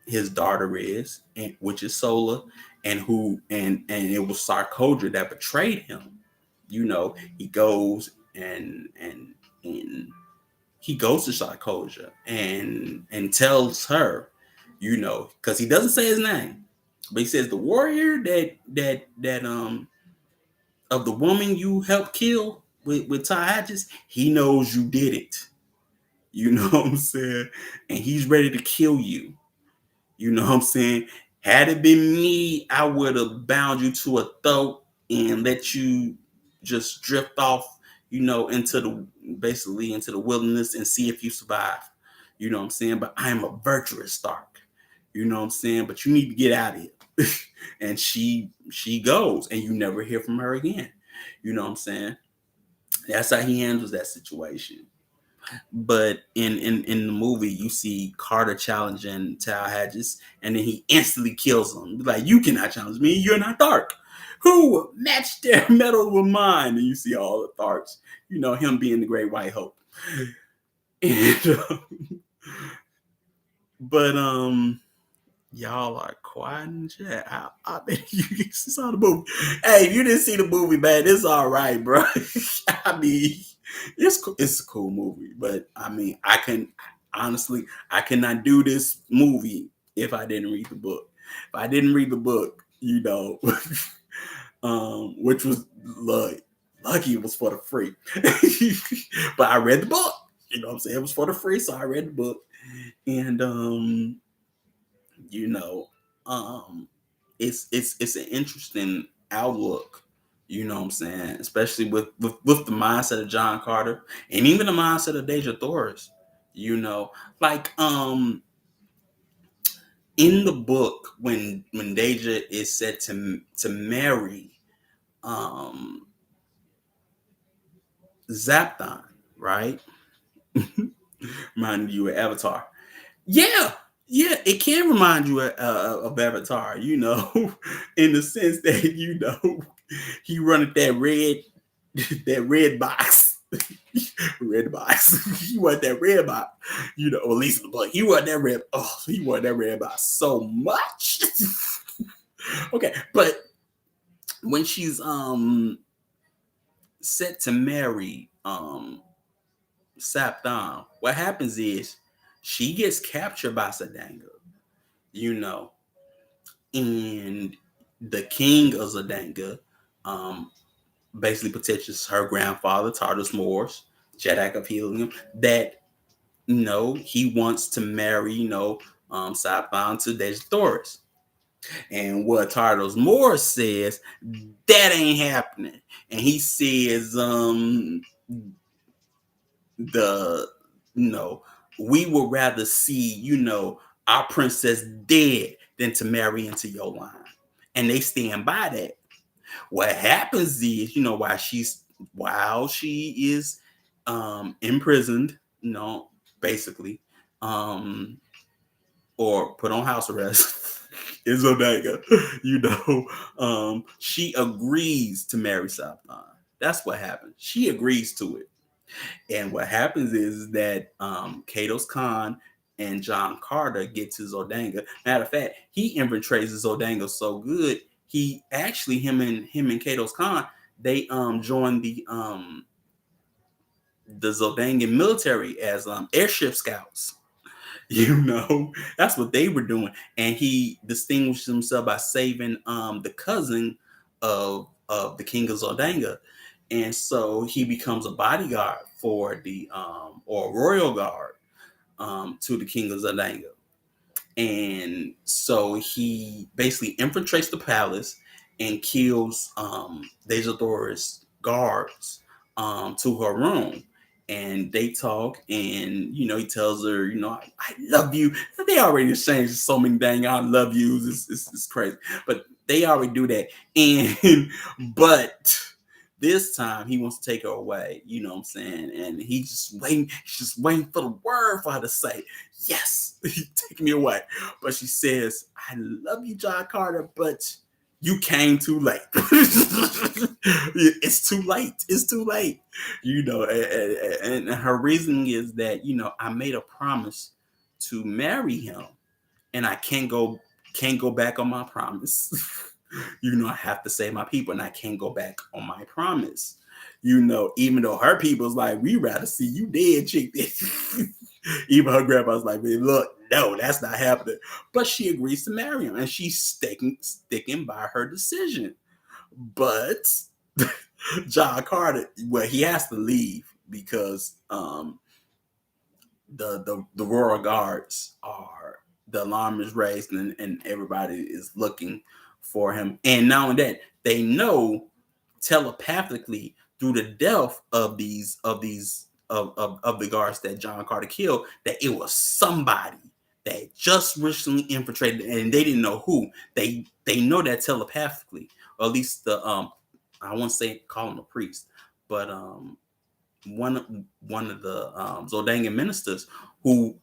his daughter is, and which is Sola, and it was Sarkozy that betrayed him. He goes and he goes to Sarkoja and tells her, because he doesn't say his name, but he says the warrior that of the woman you helped kill with Ty Hatches, he knows you did it. You know what I'm saying? And he's ready to kill you. You know what I'm saying? Had it been me, I would have bound you to a throat and let you just drift off, into the wilderness and see if you survive. You know what I'm saying? But I am a virtuous Stark. You know what I'm saying? But you need to get out of here. And she goes, and you never hear from her again. You know what I'm saying? That's how he handles that situation. But in the movie, you see Carter challenging Tal Hadges, and then he instantly kills him. Like, you cannot challenge me. You're not Dark. Who matched their metal with mine? And you see all the Tharks. Him being the Great White Hope. And, but y'all are quiet in chat. I bet you saw the movie. Hey, if you didn't see the movie, man, it's all right, bro. I mean, it's a cool movie, but I mean, I cannot do this movie if I didn't read the book. If I didn't read the book, which was lucky it was for the free. But I read the book. You know what I'm saying? It was for the free, so I read the book. And it's an interesting outlook, you know what I'm saying, especially with the mindset of John Carter and even the mindset of Deja Thoris, like in the book, when Deja is said to marry um Zapton, right? Reminding you of Avatar. Yeah, yeah, it can remind you of Avatar, in the sense that he running that red that red box. Red box. He want that red box. Or at least but he want that red. Oh, he want that red box so much. Okay, but when she's set to marry Sapdon, what happens is she gets captured by Sadanga, you know, and the king of Zadanga um, basically petitions her grandfather, Tartarus Moors, Jadak of Helium, that he wants to marry, Sapdon to Dejatoris. And what Tartarus Moors says, that ain't happening. And he says, the we would rather see our princess dead than to marry into your line, and they stand by that. What happens is, while she is imprisoned, basically, or put on house arrest in Zodanga, she agrees to marry Sapphire. That's what happens. She agrees to it. And what happens is that Katos Khan and John Carter get to Zodanga. Matter of fact, he infiltrates Zodanga so good, he actually him and Katos Khan, they joined the Zodangan military as airship scouts. That's what they were doing. And he distinguished himself by saving the cousin of the king of Zodanga. And so he becomes a bodyguard for the or royal guard to the king of Zodanga. And so he basically infiltrates the palace and kills Dejatoris guards to her room. And they talk, and he tells her, I love you. They already exchanged so many dang I love yous. It's crazy, but they already do that. And but this time he wants to take her away. You know what I'm saying? And he's just waiting for the word for her to say yes, take me away. But she says, I love you, John Carter, but you came too late. It's too late. It's too late. And her reasoning is that, I made a promise to marry him, and I can't go back on my promise. I have to save my people, and I can't go back on my promise. Even though her people's like, we rather see you dead, chick. Even her grandpa's like, look, no, that's not happening. But she agrees to marry him, and she's sticking by her decision. But John Carter, well, he has to leave because the royal guards are, the alarm is raised, and everybody is looking for him. And not only that, they know telepathically through the death of the guards that John Carter killed, that it was somebody that just recently infiltrated, and they didn't know who. They know that telepathically, or at least the I won't say call him a priest, but one of the Zodangan ministers who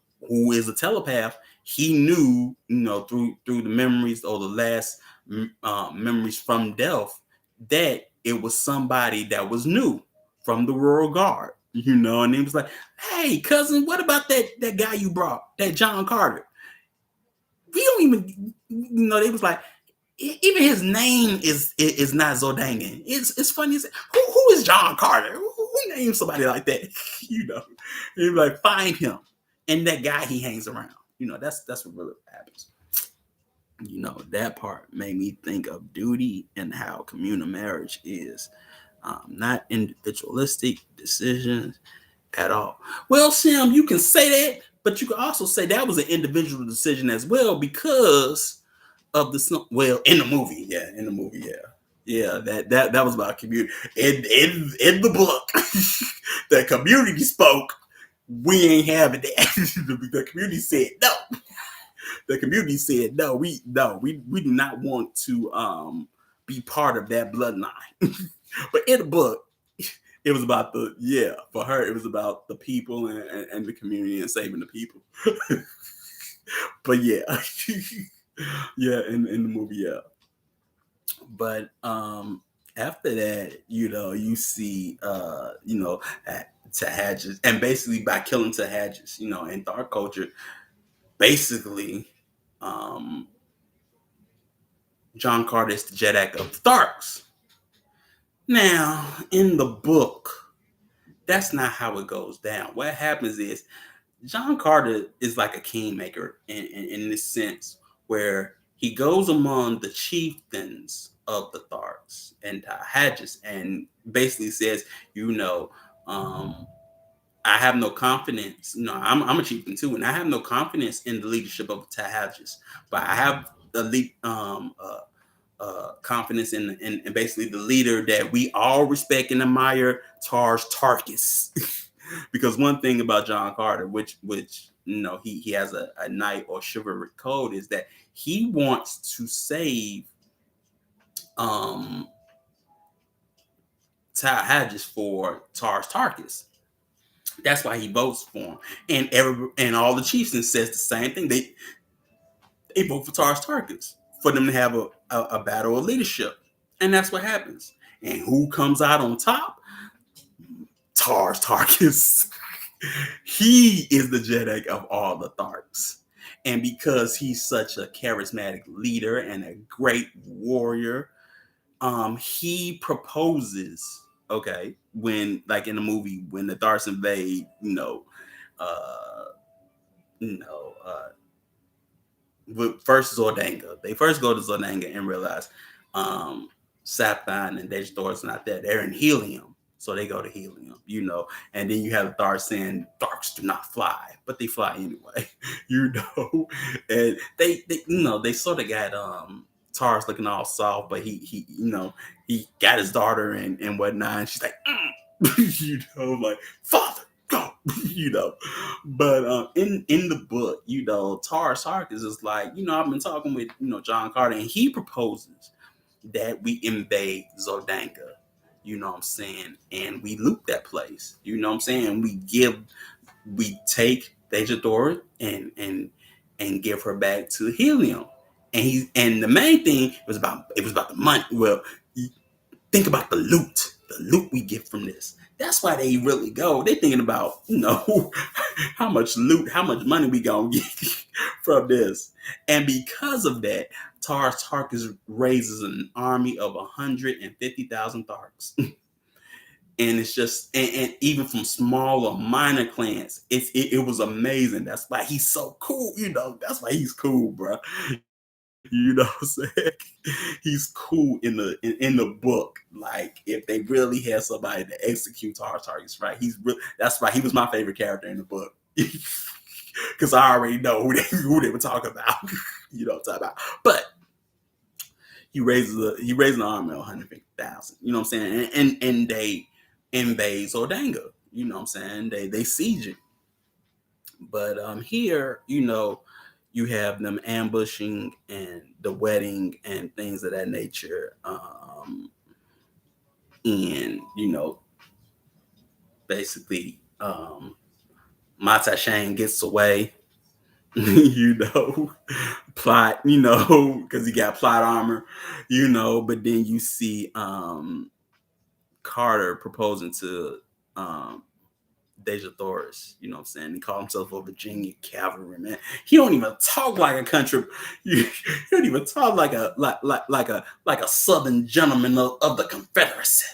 is a telepath, he knew, through the memories, or the last memories from death, that it was somebody that was new from the Royal Guard, and he was like, hey, cousin, what about that guy you brought, that John Carter? We don't even, they was like, even his name is not Zodangan. It's funny. Who is John Carter? Who names somebody like that? He's like, find him, and that guy he hangs around. That's what really happens. That part made me think of duty and how communal marriage is not individualistic decisions at all. Well, Sam, you can say that, but you can also say that was an individual decision as well, because of the, well, in the movie, yeah, that was about community. In the book, the community spoke. We ain't having that. The community said no. the community said, no, we do not want to be part of that bloodline. But in the book, it was about for her it was about the people and the community and saving the people. But yeah, yeah, in the movie, yeah. But after that, you see Tahadjus, and basically by killing Tahadjus, in dark culture, basically, um John Carter is the Jedak of the Darks. Now, in the book, that's not how it goes down. What happens is John Carter is like a kingmaker in this sense, where he goes among the chieftains of the Tharks and Tahadjus and basically says, you know, um, I have no confidence. I'm a chieftain too, and I have no confidence in the leadership of Tahadjus, but I have confidence in basically the leader that we all respect and admire, Tars Tarkus. Because one thing about John Carter, which he has a knight or chivalric code, is that he wants to save um Tahadjus for Tars Tarkus. That's why he votes for him, and all the chieftains says the same thing. They vote for Tars Tarkus for them to have a battle of leadership, and that's what happens. And who comes out on top? Tars Tarkus. He is the Jedek of all the Tharks. And because he's such a charismatic leader and a great warrior, he proposes, okay, when, like in the movie, when the Tharks invade, uh, you know, uh, first Zordanga. They first go to Zordanga and realize Sapphire and Dejador is not there. They're in Helium. So they go to Helium, and then you have the Tharks saying Darks do not fly, but they fly anyway, and they sort of got Tars looking all soft, but he got his daughter and whatnot, and she's like, like, father, go, But in the book, Tars Tarkus is like, I've been talking with John Carter, and he proposes that we invade Zodanga. You know what I'm saying? And we loot that place. You know what I'm saying? We take Dejadora and give her back to Helium. And the main thing was about the money. Well, think about the loot we get from this. That's why they really go. They thinking about, how much loot, how much money we gonna get from this. And because of that, Tars Tarkus raises an army of 150,000 Tharks. And it's just, and even from smaller minor clans, it was amazing. That's why he's so cool. That's why he's cool, bro. What I'm saying? He's cool in the book. Like, if they really had somebody to execute Targus, right? That's why he was my favorite character in the book. Because I already know who they were talking about. You know what I'm talking about. But he raises an army of 150,000. You know what I'm saying? And they invade Zordanga. You know what I'm saying? They siege it. But here, you have them ambushing and the wedding and things of that nature. And basically, Mata Shane gets away. Plot, because he got plot armor, but then you see Carter proposing to Deja Thoris, you know what I'm saying? He called himself a Virginia cavalryman. He don't even talk like a country. He don't even talk like a Southern gentleman of the Confederacy.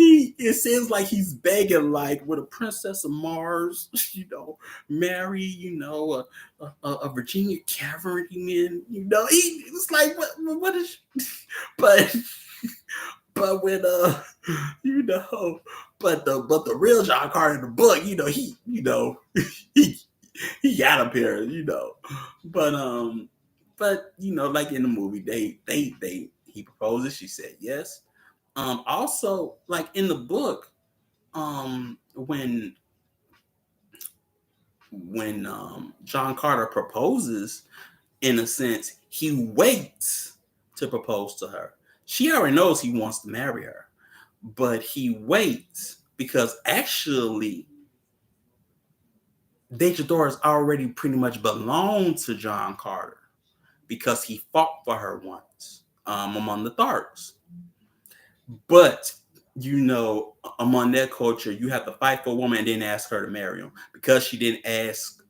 It seems like he's begging, like, with a princess of Mars, marry, a Virginia cavalryman. It's like, what is? But when you know, but the real John Carter in the book, he he got up here, but like in the movie, they he proposes, she said yes. Also, like in the book, when when John Carter proposes, in a sense, he waits to propose to her. She already knows he wants to marry her, but he waits because actually Deja Doris already pretty much belonged to John Carter because he fought for her once among the Tharks. But among that culture, you have to fight for a woman and then ask her to marry him because she didn't ask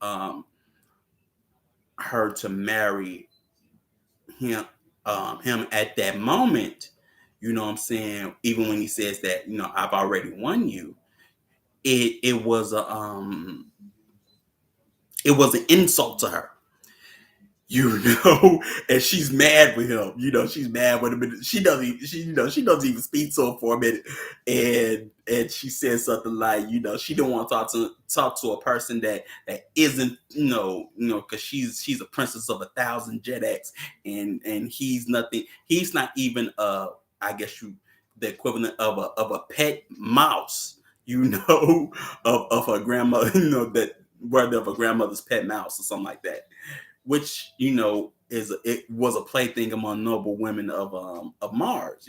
her to marry him him at that moment. You know what I'm saying? Even when he says that, I've already won you, it was an insult to her. And she's mad with him. She's mad with him. And she doesn't even speak to him for a minute, and she says something like, she don't want to talk to a person that isn't, because she's a princess of 1,000 Jedi's, and he's nothing. He's not even I guess the equivalent of a pet mouse, of her grandmother, that whether of a grandmother's pet mouse or something like that, which it was a plaything among noble women of Mars,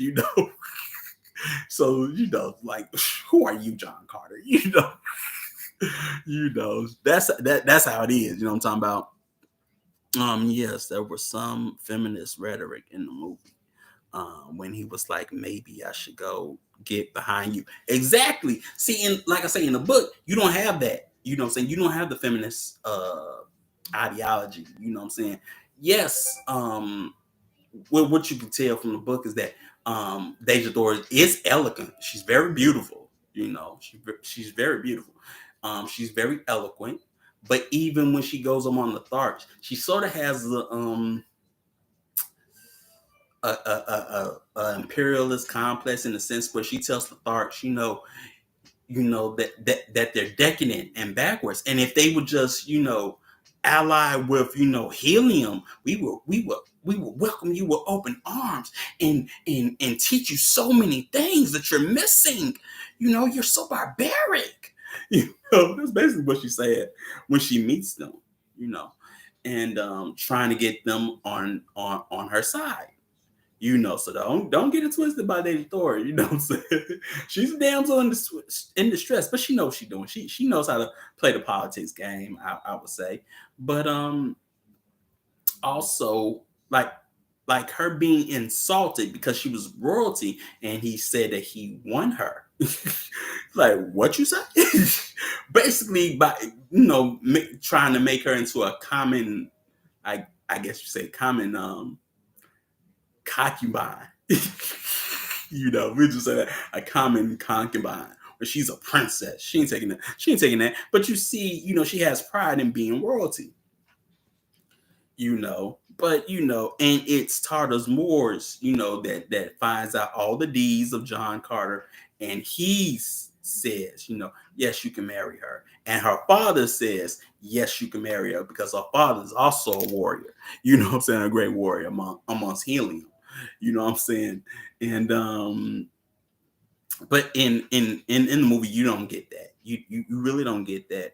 So like, who are you, John Carter? That's how it is. You know what I'm talking about? Yes, there was some feminist rhetoric in the movie. When he was like, maybe I should go get behind you. Exactly. See, like I say, in the book, you don't have that. You know what I'm saying? You don't have the feminist ideology. You know what I'm saying? Yes. What you can tell from the book is that Deja Doris is eloquent. She's very beautiful. She's very beautiful. She's very eloquent. But even when she goes among the Tharks, she sort of has a imperialist complex in the sense where she tells the Tharks, that they're decadent and backwards, and if they would just, ally with, helium, we will welcome you with open arms and teach you so many things that you're missing. You're so barbaric. That's basically what she said when she meets them. You know, and trying to get them on her side. So don't get it twisted by Lady Thor. You know what I'm saying? She's a damsel in distress, but she knows what she's doing. She knows how to play the politics game, I would say. But also, like her being insulted because she was royalty and he said that he won her. Like, what you say? Basically, by trying to make her into a common, I guess you say, common concubine. We just say that, a common concubine, where she's a princess. She ain't taking that. She ain't taking that. But you see, she has pride in being royalty. But and it's Tartar's Moors, that finds out all the deeds of John Carter, and he says, yes, you can marry her. And her father says, yes, you can marry her, because her father is also a warrior. You know what I'm saying? A great warrior amongst helium. You know what I'm saying? And but in the movie, you don't get that. You really don't get that.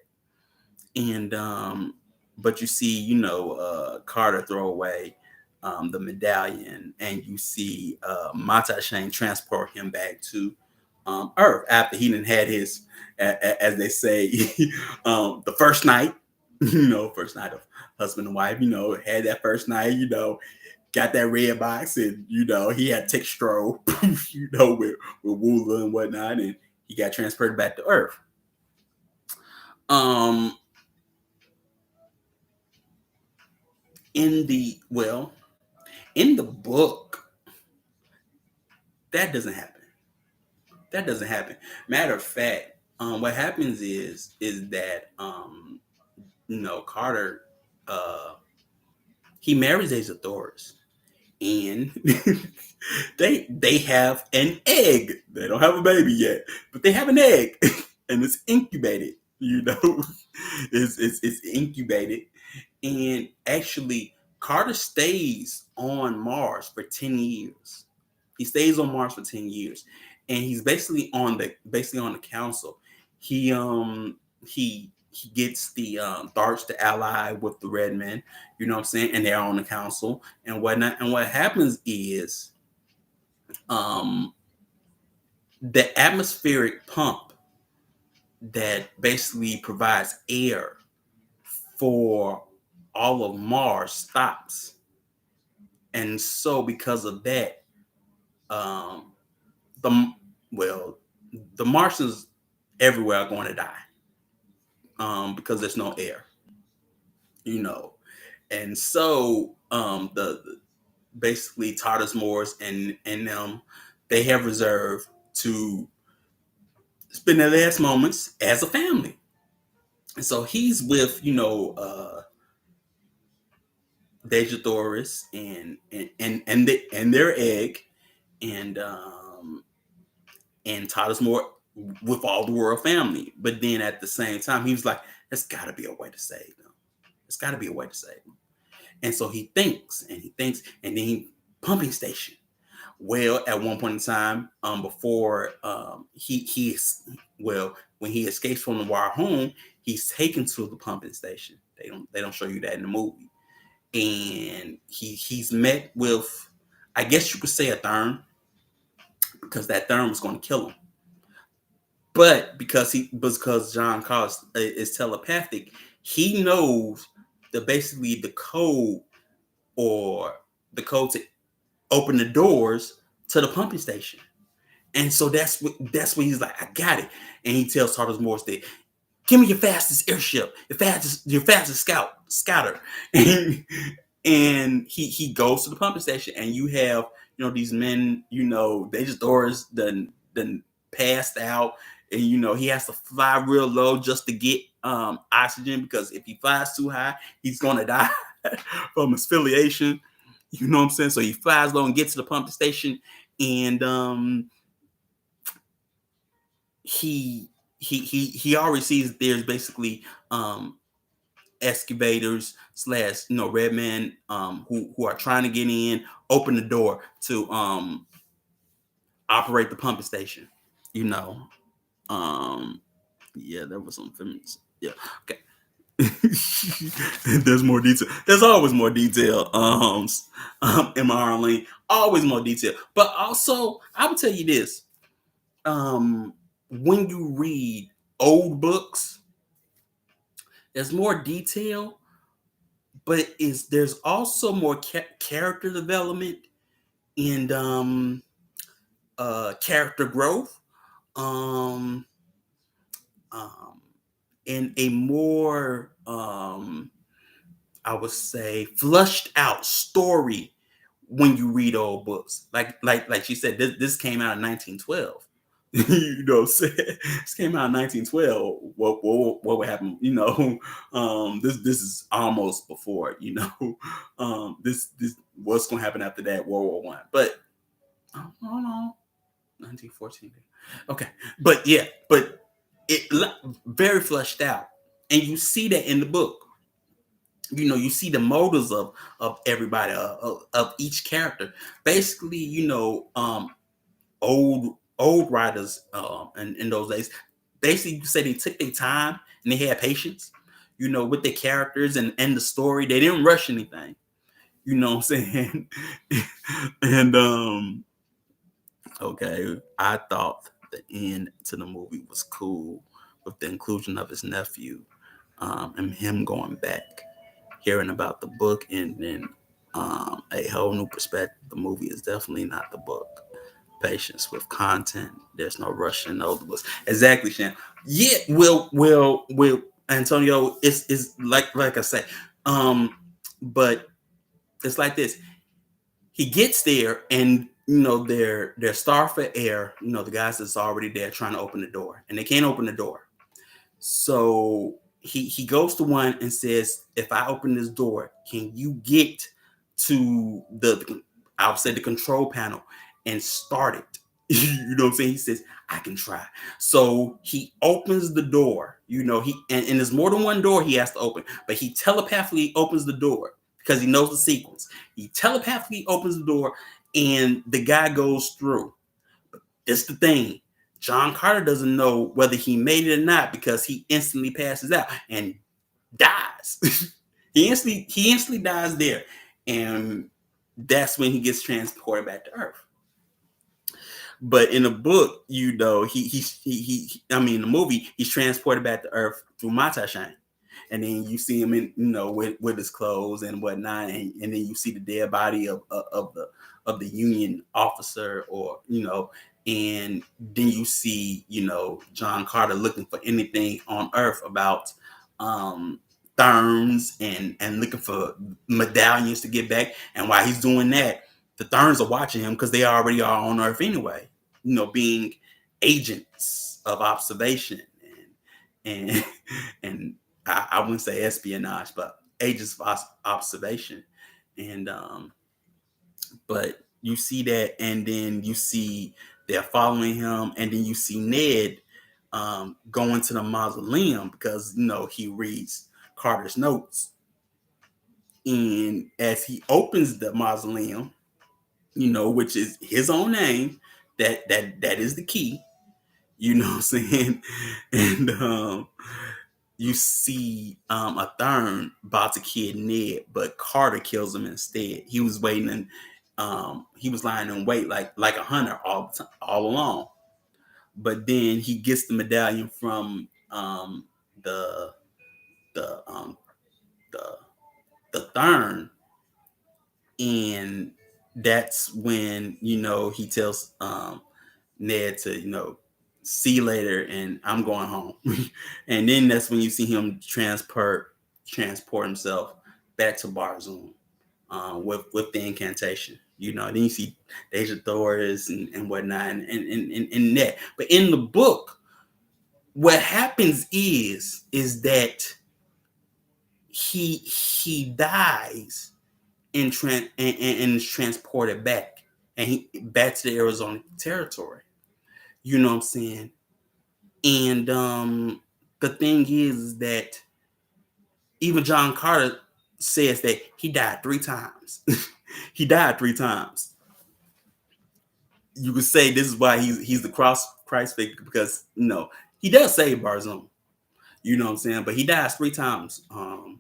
And but you see, Carter throw away the medallion, and you see Mata Shane transport him back to Earth after he didn't had his, as they say, the first night, first night of husband and wife, had that first night, got that red box, and he had to take stroll, with Woola and whatnot, and he got transferred back to Earth. In the book, that doesn't happen. That doesn't happen. Matter of fact, what happens is that Carter, he marries Azathorus, and they have an egg. They don't have a baby yet, but they have an egg, and it's incubated. It's incubated, and actually, Carter stays on Mars for 10 years. He stays on Mars for 10 years, and he's basically on the council. He he gets the Tharks to ally with the Red Men, you know what I'm saying, and they're on the council and whatnot. And what happens is um, the atmospheric pump that basically provides air for all of Mars stops. And so because of that, um, the well, the Martians everywhere are going to die because there's no air, you know. And so the basically Tartarus Moors and them, they have reserved to spend their last moments as a family. And so he's with, Deja Thoris and their egg and Tartarus Moor with all the royal family. But then at the same time, he was like, there's gotta be a way to save them. There's gotta be a way to save them. And so he thinks and he thinks, and then pumping station. Well, at one point in time, before when he escapes from the war home, he's taken to the pumping station. They don't show you that in the movie, and he's met with, I guess you could say, a Therm, because that Therm was going to kill him. But because John Cost is telepathic, he knows basically the code, or the code to open the doors to the pumping station. And so that's what he's like, I got it. And he tells Tartarus Morris that, give me your fastest airship, your fastest scouter. And he goes to the pumping station, and you have, these men, they just doors done passed out, and he has to fly real low just to get oxygen, because if he flies too high, he's gonna die from asphyxiation. You know what I'm saying? So he flies low and gets to the pumping station, and he already sees that there's basically excavators slash red men who are trying to get in, open the door to operate the pumping station. You know, yeah, there was some feminist. Yeah, okay. There's more detail. There's always more detail. In my Arlene, always more detail. But also, I would tell you this: when you read old books, there's more detail, but there's also more character development and character growth, um, um, and a more I would say flushed out story when you read old books. Like she said, this came out in 1912. You know what I'm saying? This came out in 1912. What would happen? This is almost before, this what's gonna happen after that, World War I. But hold on. 1914. Okay. But yeah, but it very flushed out. And you see that in the book. You see the motives of everybody, of each character. Basically, old writers in those days, basically you say they took their time and they had patience, with their characters and the story. They didn't rush anything. You know what I'm saying? And okay, I thought the end to the movie was cool with the inclusion of his nephew, and him going back, hearing about the book, and then a whole new perspective. The movie is definitely not the book. Patience with content. There's no rushing those books. Exactly, Shan. Yeah, will Antonio. Is like I said, but it's like this. He gets there, and they're starved for air. The guys that's already there trying to open the door, and they can't open the door. So he goes to one and says, if I open this door, can you get to I'll say the control panel and start it? You know what I'm saying? He says, I can try. So he opens the door, and there's more than one door he has to open, but he telepathically opens the door because he knows the sequence. He telepathically opens the door, and the guy goes through. But it's the thing. John Carter doesn't know whether he made it or not because he instantly passes out and dies. he instantly dies there, and that's when he gets transported back to Earth. But in the book, I mean, in the movie, he's transported back to Earth through Mata Shine. And then you see him in, with his clothes and whatnot, and then you see the dead body of the Union officer, or and then you see John Carter looking for anything on Earth about um Therms, and looking for medallions to get back. And while he's doing that, the Therms are watching him because they already are on Earth anyway, being agents of observation and and I wouldn't say espionage, but agents of observation. And but you see that, and then you see they're following him, and then you see Ned going to the mausoleum because he reads Carter's notes. And as he opens the mausoleum, which is his own name, that is the key. You know what I'm saying? And you see a Thurn about to kill Ned, but Carter kills him instead. He was waiting, and he was lying in wait like a hunter all along. But then he gets the medallion from the the um, the the Thurn, and that's when he tells Ned to see you later, and I'm going home. And then that's when you see him transport himself back to Barzum with the incantation. Then you see Deja Thoris and whatnot, and that. But in the book, what happens is that he dies and is transported back, and he back to the Arizona territory. You know what I'm saying? And the thing is that even John Carter says that he died 3 times. He died 3 times. You could say this is why he's the Christ figure, because he does save Barzum. You know what I'm saying? But he dies 3 times. One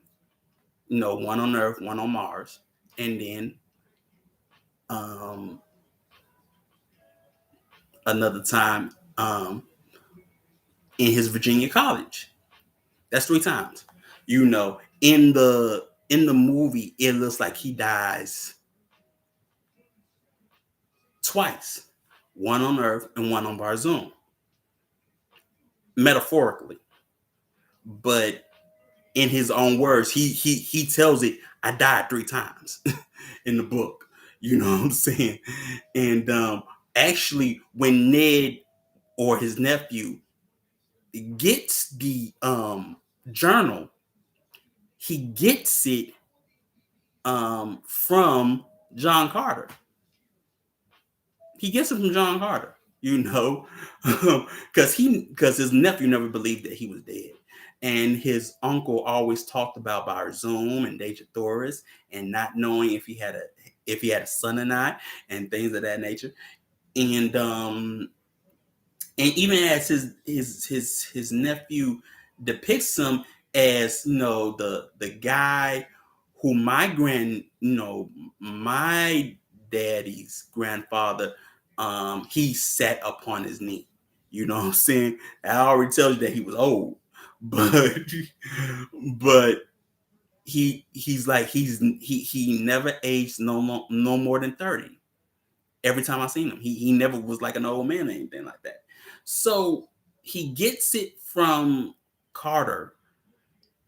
on Earth, one on Mars, and then um, another time in his Virginia college. That's 3 times. In the movie, it looks like he dies twice, one on Earth and one on Barzum, metaphorically. But in his own words, he tells it, I died 3 times in the book. You know what I'm saying? And actually, when Ned or his nephew gets the journal, he gets it from John Carter. He gets it from John Carter, because his nephew never believed that he was dead, and his uncle always talked about Barzum and Deja Thoris, and not knowing if he had a son or not, and things of that nature. And even as his nephew depicts him as the guy who my daddy's grandfather, he sat upon his knee. You know what I'm saying? I already tells you that he was old, but but he never aged no more than 30. Every time I seen him, he never was like an old man or anything like that. So he gets it from Carter,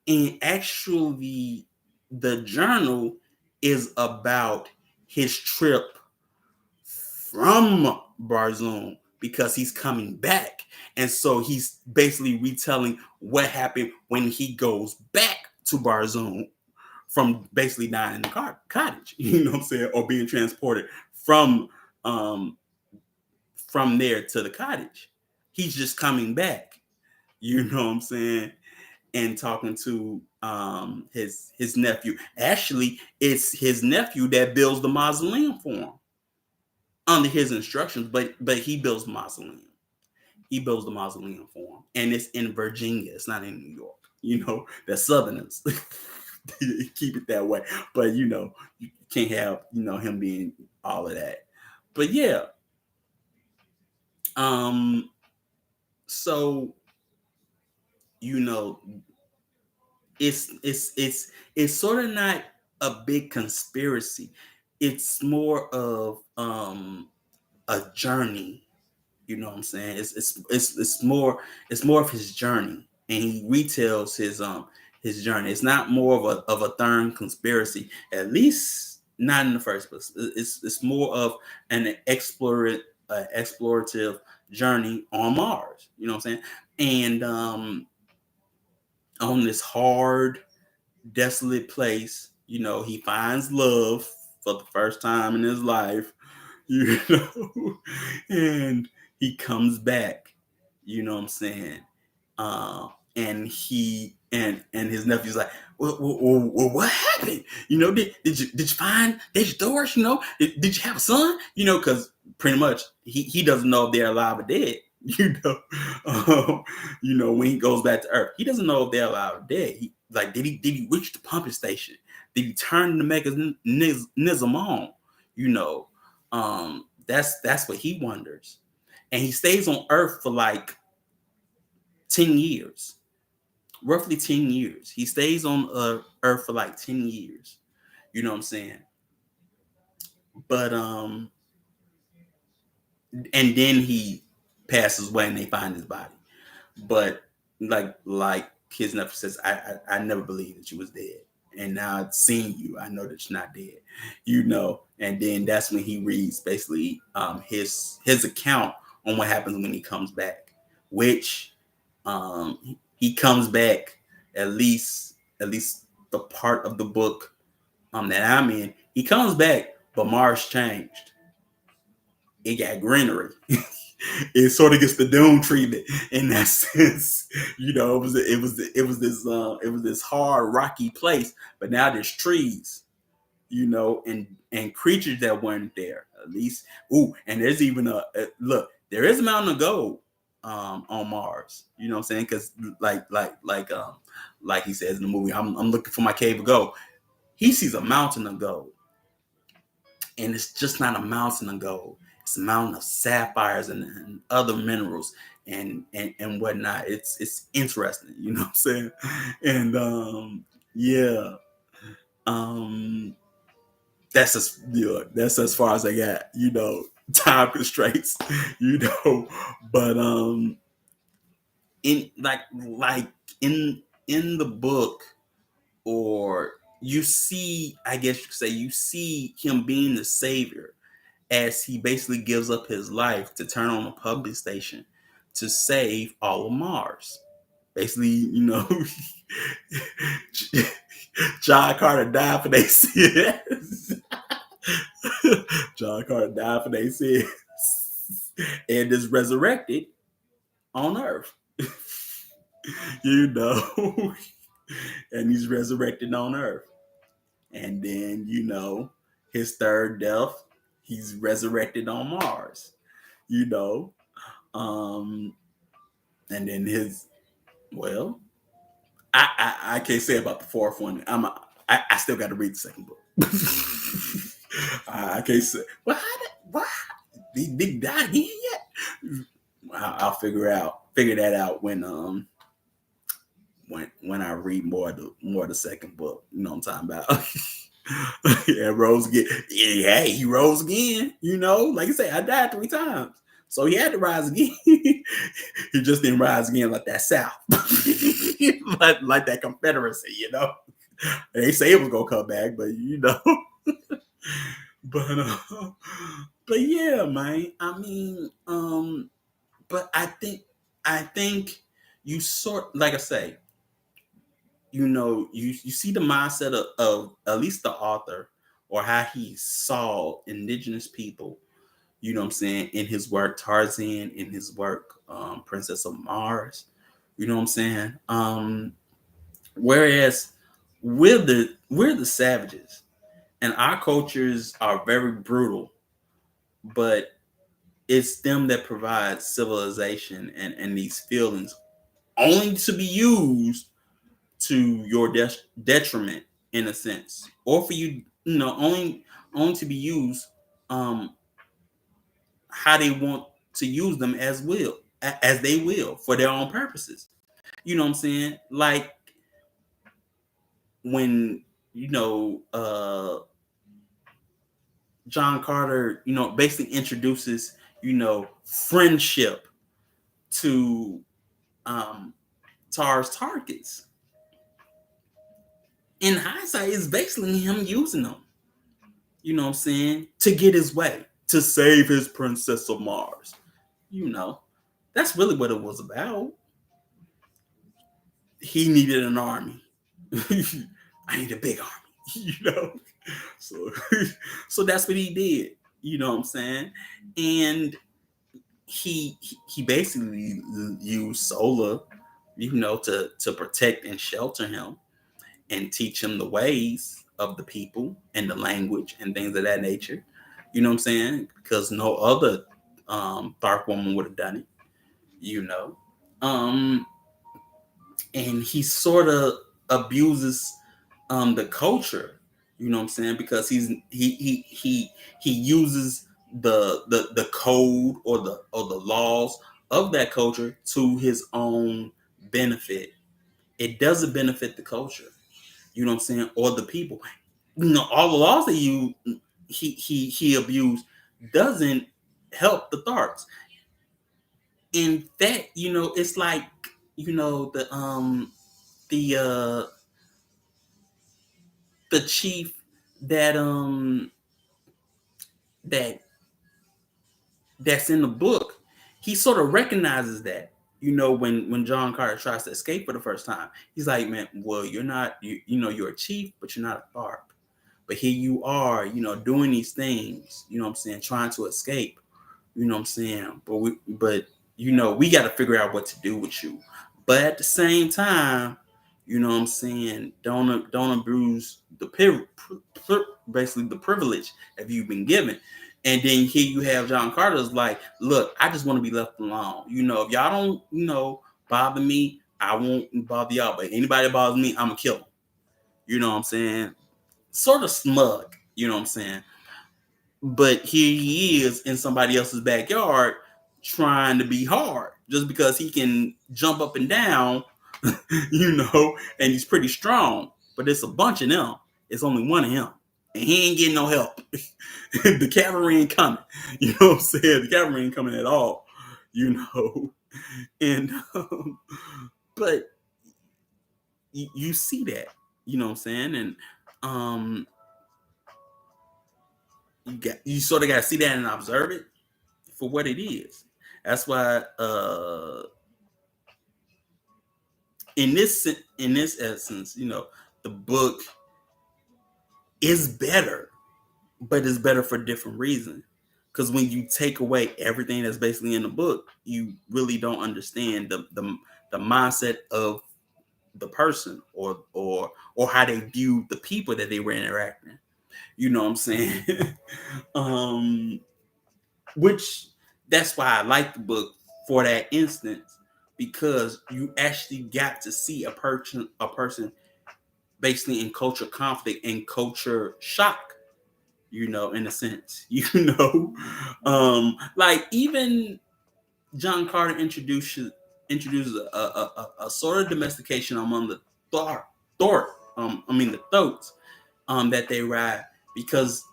and actually the journal is about his trip from Barzum, because he's coming back. And so he's basically retelling what happened when he goes back to Barzum from basically dying in the cottage, you know what I'm saying, or being transported from um, there to the cottage. He's just coming back, you know what I'm saying, and talking to his nephew. Actually, it's his nephew that builds the mausoleum for him under his instructions, but he builds the mausoleum. He builds the mausoleum for him, and it's in Virginia. It's not in New York. The Southerners keep it that way. But you can't have him being all of that. But yeah, um, so you know, it's sort of not a big conspiracy. It's more of a journey. You know what I'm saying? It's more of his journey, and he retells his journey. It's not more of a third conspiracy, at least not in the first place. It's more of an explorative journey on Mars. You know what I'm saying? And on this hard, desolate place, he finds love for the first time in his life, you know, and he comes back, you know what I'm saying? Uh, and and his nephew's like, well, what happened? Did you find Deja Doris? Did you have a son? Because pretty much he doesn't know if they're alive or dead. Um, when he goes back to Earth, he doesn't know if they're alive or dead. Did he reach the pumping station? Did he turn the mechanism on? That's what he wonders, and he stays on Earth for like 10 years, roughly 10 years. He stays on Earth for like 10 years. You know what I'm saying? But and then he passes away and they find his body. But like his nephew says, I never believed that you was dead. And now I've seen you. I know that you're not dead. And then that's when he reads basically his account on what happens when he comes back, which he comes back at least the part of the book that I'm in. He comes back, but Mars changed. It got greenery. It sort of gets the Doom treatment in that sense. It was this hard rocky place, but now there's trees, and creatures that weren't there. At least, and there's even a look. There is a mountain of gold on Mars. You know what I'm saying? Because like he says in the movie, I'm looking for my cave of gold. He sees a mountain of gold, and it's just not a mountain of gold. It's a mountain of sapphires and other minerals and whatnot. It's interesting, you know what I'm saying? And yeah, um, that's as far as I got. Time constraints, but in like in the book, or you see, I guess you could say, you see him being the savior as he basically gives up his life to turn on a pumping station to save all of Mars. Basically, John Carter died for they sins. John Carter died for they sins and is resurrected on Earth. you know, and he's resurrected on Earth. And then, his third death, he's resurrected on Mars. You know, um, and then well, I can't say about the fourth one. I still got to read the second book. I can't say. Well, why did he die again yet? I'll figure that out when I read more of the second book. You know what I'm talking about? Yeah, rose again. Yeah, he rose again. Like I say, I died 3 times. So he had to rise again. He just didn't rise again like that South. like that Confederacy, They say it was gonna come back, but but but yeah, man. I mean, but I think you sort, like I say, you see the mindset of at least the author, or how he saw indigenous people, you know what I'm saying, in his work Tarzan, in his work Princess of Mars, you know what I'm saying. Whereas we're the savages, and our cultures are very brutal, but it's them that provide civilization and these feelings, only to be used to your detriment in a sense, or for you, only to be used how they want to use them as they will for their own purposes. You know what I'm saying? Like when John Carter, basically introduces, friendship to Tar's targets. In hindsight, it's basically him using them, what I'm saying, to get his way, to save his Princess of Mars. That's really what it was about. He needed an army. I need a big army, So, so that's what he did. You know what I'm saying? And he basically used Sola, to protect and shelter him and teach him the ways of the people and the language and things of that nature. You know what I'm saying? Because no other dark woman would have done it. Um, and he sort of abuses the culture. You know what I'm saying? Because he uses the code or the laws of that culture to his own benefit. It doesn't benefit the culture. You know what I'm saying? Or the people. All the laws that he abused doesn't help the Tharks. In fact, it's like, the the chief that that that's in the book, he sort of recognizes that, when John Carter tries to escape for the first time. He's like, man, well, you're not, you're a chief, but you're not a Tharp. But here you are, doing these things, what I'm saying, trying to escape, what I'm saying. But we got to figure out what to do with you. But at the same time, what I'm saying, don't abuse basically the privilege that you've been given. And then here you have John Carter's like, look, I just want to be left alone. If y'all don't, bother me, I won't bother y'all. But anybody that bothers me, I'm gonna kill them. You know what I'm saying? Sort of smug, you know what I'm saying? But here he is in somebody else's backyard trying to be hard just because he can jump up and down, and he's pretty strong. But it's a bunch of them. It's only one of him. And he ain't getting no help. The cavalry ain't coming. You know what I'm saying? The cavalry ain't coming at all. And but you see that, you know what I'm saying? And you sort of got to see that and observe it for what it is. That's why in this essence, the book is better, but it's better for different reasons. Because when you take away everything that's basically in the book, you really don't understand the mindset of the person or how they view the people that they were interacting. You know what I'm saying? Which that's why I like the book for that instance, because you actually got to see a person basically in culture conflict and culture shock, in a sense. Like even John Carter introduces a sort of domestication among the the thoats that they ride, because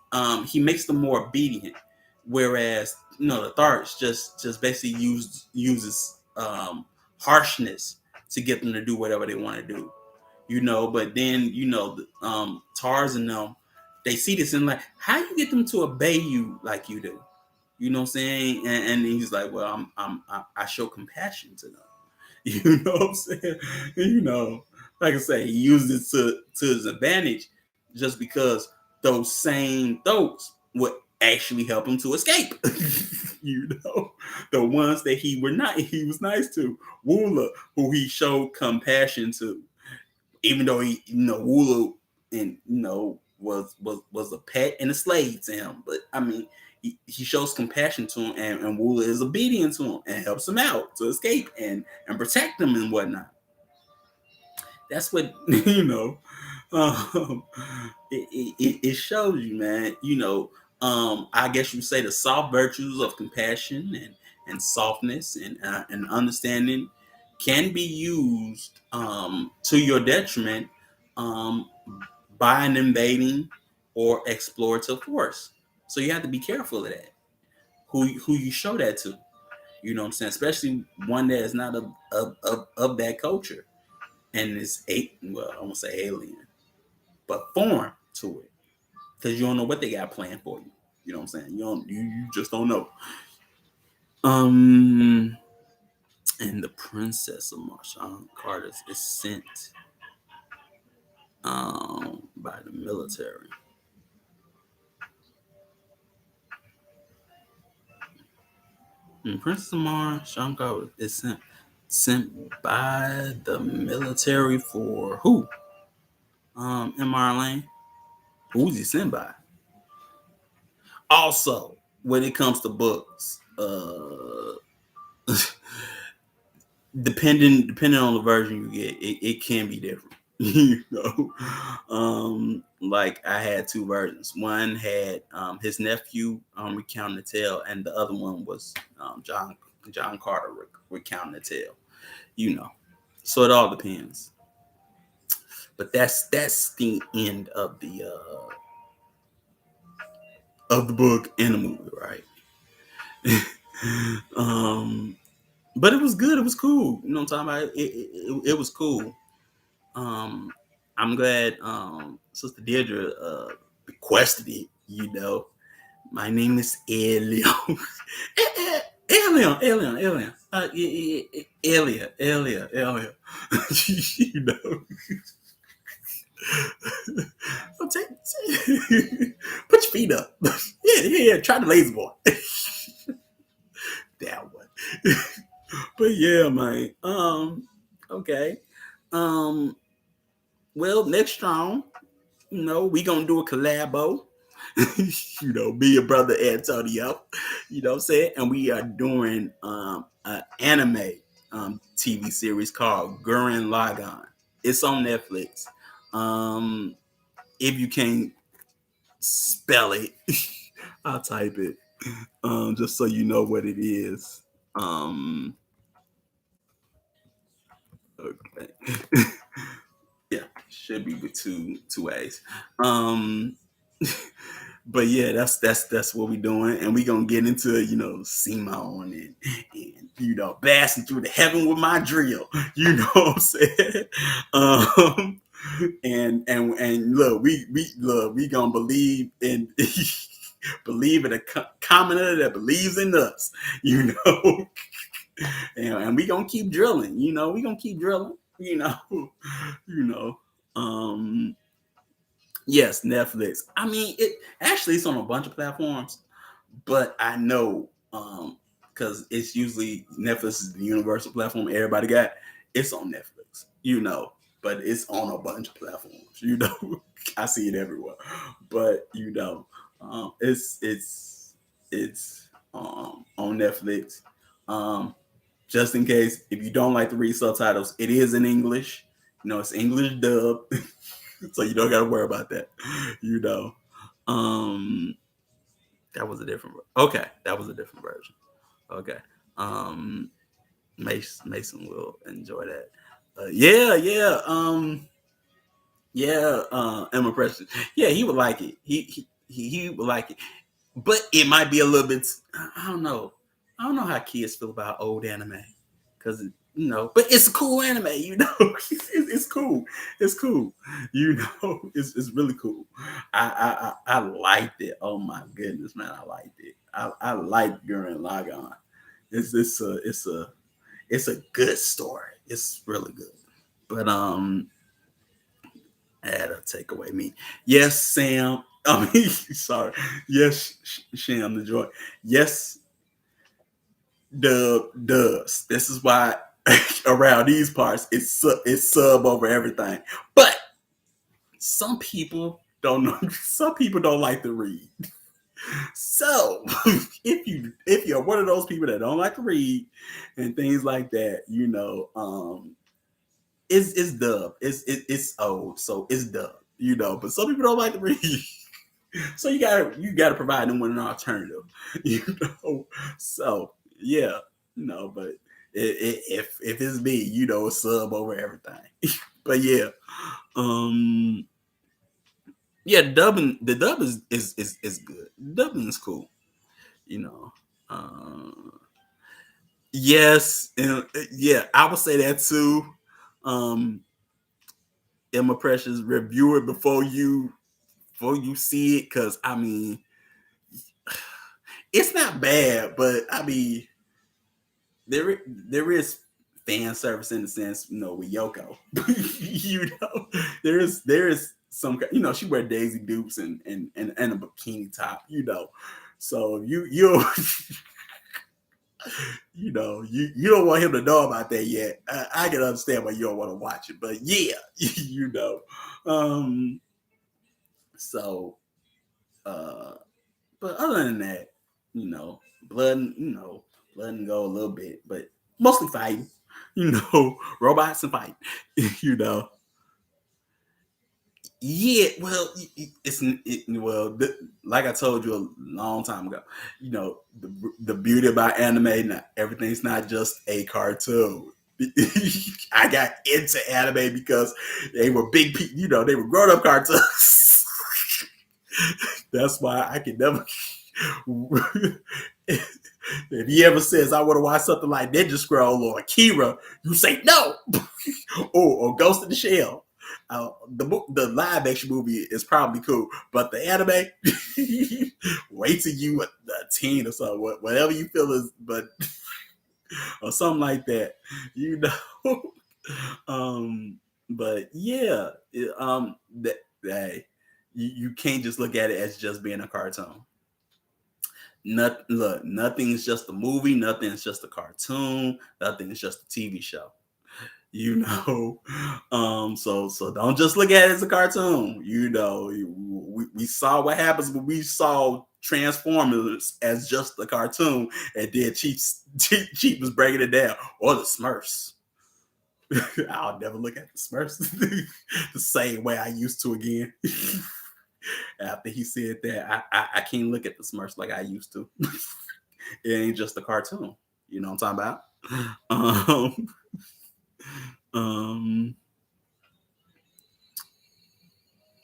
he makes them more obedient, whereas the Tharts just basically uses harshness to get them to do whatever they want to do. But then Tars and them, they see this and like, how you get them to obey you like you do? You know what I'm saying? And he's like, well, I show compassion to them. You know what I'm saying? Like I say, he uses it to his advantage, just because those same thoats would actually help him to escape. The ones that he was nice to. Woola, who he showed compassion to, even though he, Woola, and was a pet and a slave to him. But I mean, he shows compassion to him, and Woola is obedient to him and helps him out to escape and protect him and whatnot. That's what Um, it shows you, man. I guess you say the soft virtues of compassion and softness and understanding can be used to your detriment um, by an invading or explorative force. So you have to be careful of that. Who you show that to? You know what I'm saying? Especially one that is not of that culture and is I won't say alien, but foreign to it, because you don't know what they got planned for you. You know what I'm saying? You just don't know. Um, and the Princess of Marshawn Carter is sent by the military. And Princess of Marshawn Carter is sent by the military for who? M.R. Lane. Who's he sent by? Also, when it comes to books, depending on the version you get, it can be different. Like I had two versions. One had his nephew recounting the tale, and the other one was John Carter recounting the tale. So it all depends. But that's the end of the book and the movie, right? um, but it was good. It was cool. You know what I'm talking about? It was cool. Um, I'm glad Sister Deirdre requested it. My name is Alien. Alien. Alien. you know. Put your feet up. Yeah. Try the lazy boy. That one. But yeah, man. Okay. Um. Well, next strong. We gonna do a collabo. Me and brother Antonio. You know what I'm saying? And we are doing an anime TV series called Gurren Lagann. It's on Netflix. Um, if you can't spell it, I'll type it. Just so you know what it is. Okay. Yeah, should be with two A's. Um, but yeah, that's what we're doing, and we gonna get into Simone and blasting through the heaven with my drill. You know what I'm saying? Um, and look, we gonna believe in believe in a commoner that believes in us. You know, and we gonna keep drilling. We gonna keep drilling. You know. Yes, Netflix. I mean, it's on a bunch of platforms, but I know because it's usually Netflix is the universal platform everybody got. It's on Netflix, but it's on a bunch of platforms. I see it everywhere, but it's on Netflix. Just in case if you don't like to read subtitles, it is in English. It's English dub. So you don't got to worry about that. You know, um, that was a different. Okay, that was a different version. Okay, Mason will enjoy that. Yeah. Emma Preston. Yeah, he would like it. He would like it, but it might be a little bit. I don't know. I don't know how kids feel about old anime because but it's a cool anime. It's cool. It's cool. It's really cool. I liked it. Oh my goodness, man, I liked it. I like Gurren Lagann. It's a good story. It's really good. But I had to take away me. Yes, Sam. I mean, sorry. Yes, Sham the joy. Yes, Dub does. This is why around these parts it's sub over everything. But some people don't know. Some people don't like to read. So if you're one of those people that don't like to read and things like that, it's dub. It's old, so it's dub. But some people don't like to read. So you gotta provide them with an alternative. You know. So yeah, but if it's me, a sub over everything. But yeah, um, yeah, the dub is good. Dubbing is cool. You know. Yes, and yeah, I would say that too. Um, Emma Precious, review it before you see it, because I mean, it's not bad, but I mean, there is fan service in the sense, with Yoko. There is some, she wear Daisy Dukes and a bikini top, so you don't want him to know about that yet. I can understand why you don't want to watch it, but yeah, you know. Um, so, uh, but other than that, blood, blood and go a little bit, but mostly fighting. Robots and fighting. you know. Yeah, well, like I told you a long time ago, the beauty about anime, not everything's not just a cartoon. I got into anime because they were big people, they were grown up cartoons. That's why I can never. If he ever says I want to watch something like Ninja Scroll or Akira, you say no, or Ghost in the Shell. The live action movie is probably cool, but the anime, wait till you a teen or something, whatever you feel is, but or something like that, you know. But yeah, hey, you can't just look at it as just being a cartoon. Look, nothing's just a movie, nothing's just a cartoon, nothing's just a TV show. you know so don't just look at it as a cartoon. We saw what happens when we saw Transformers as just a cartoon, and then Chief was breaking it down, or the Smurfs. I'll never look at the Smurfs the same way I used to again. After he said that, I can't look at the Smurfs like I used to. It ain't just a cartoon. You know what I'm talking about? Um,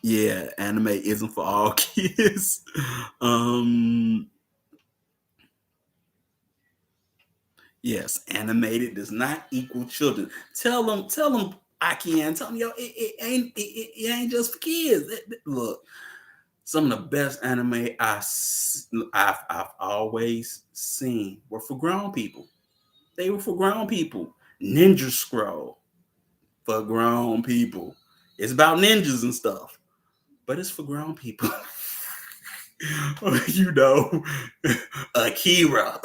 yeah, anime isn't for all kids. um, yes, animated does not equal children. Tell them, I can tell them, it ain't just for kids. Look, some of the best anime I've always seen were for grown people. They were for grown people. Ninja Scroll for grown people. It's about ninjas and stuff, but it's for grown people. you know, Akira.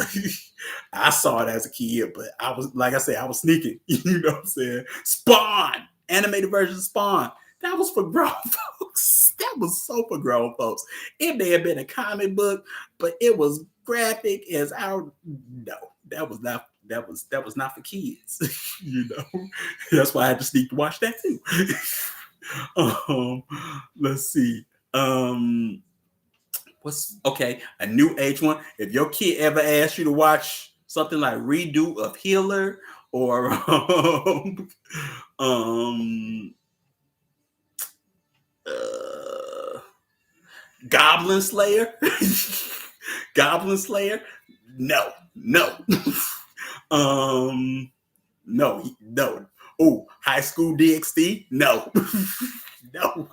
I saw it as a kid, but I was, like I said, I was sneaking. You know what I'm saying? Spawn, animated version of Spawn. That was for grown folks. That was so for grown folks. It may have been a comic book, but it was graphic as our no. That was not for kids. That's why I had to sneak to watch that too. um, let's see. What's okay? A new age one. If your kid ever asks you to watch something like Redo of Healer or um uh, Goblin Slayer, Goblin Slayer, no, no. Oh, High School DxD, no, no.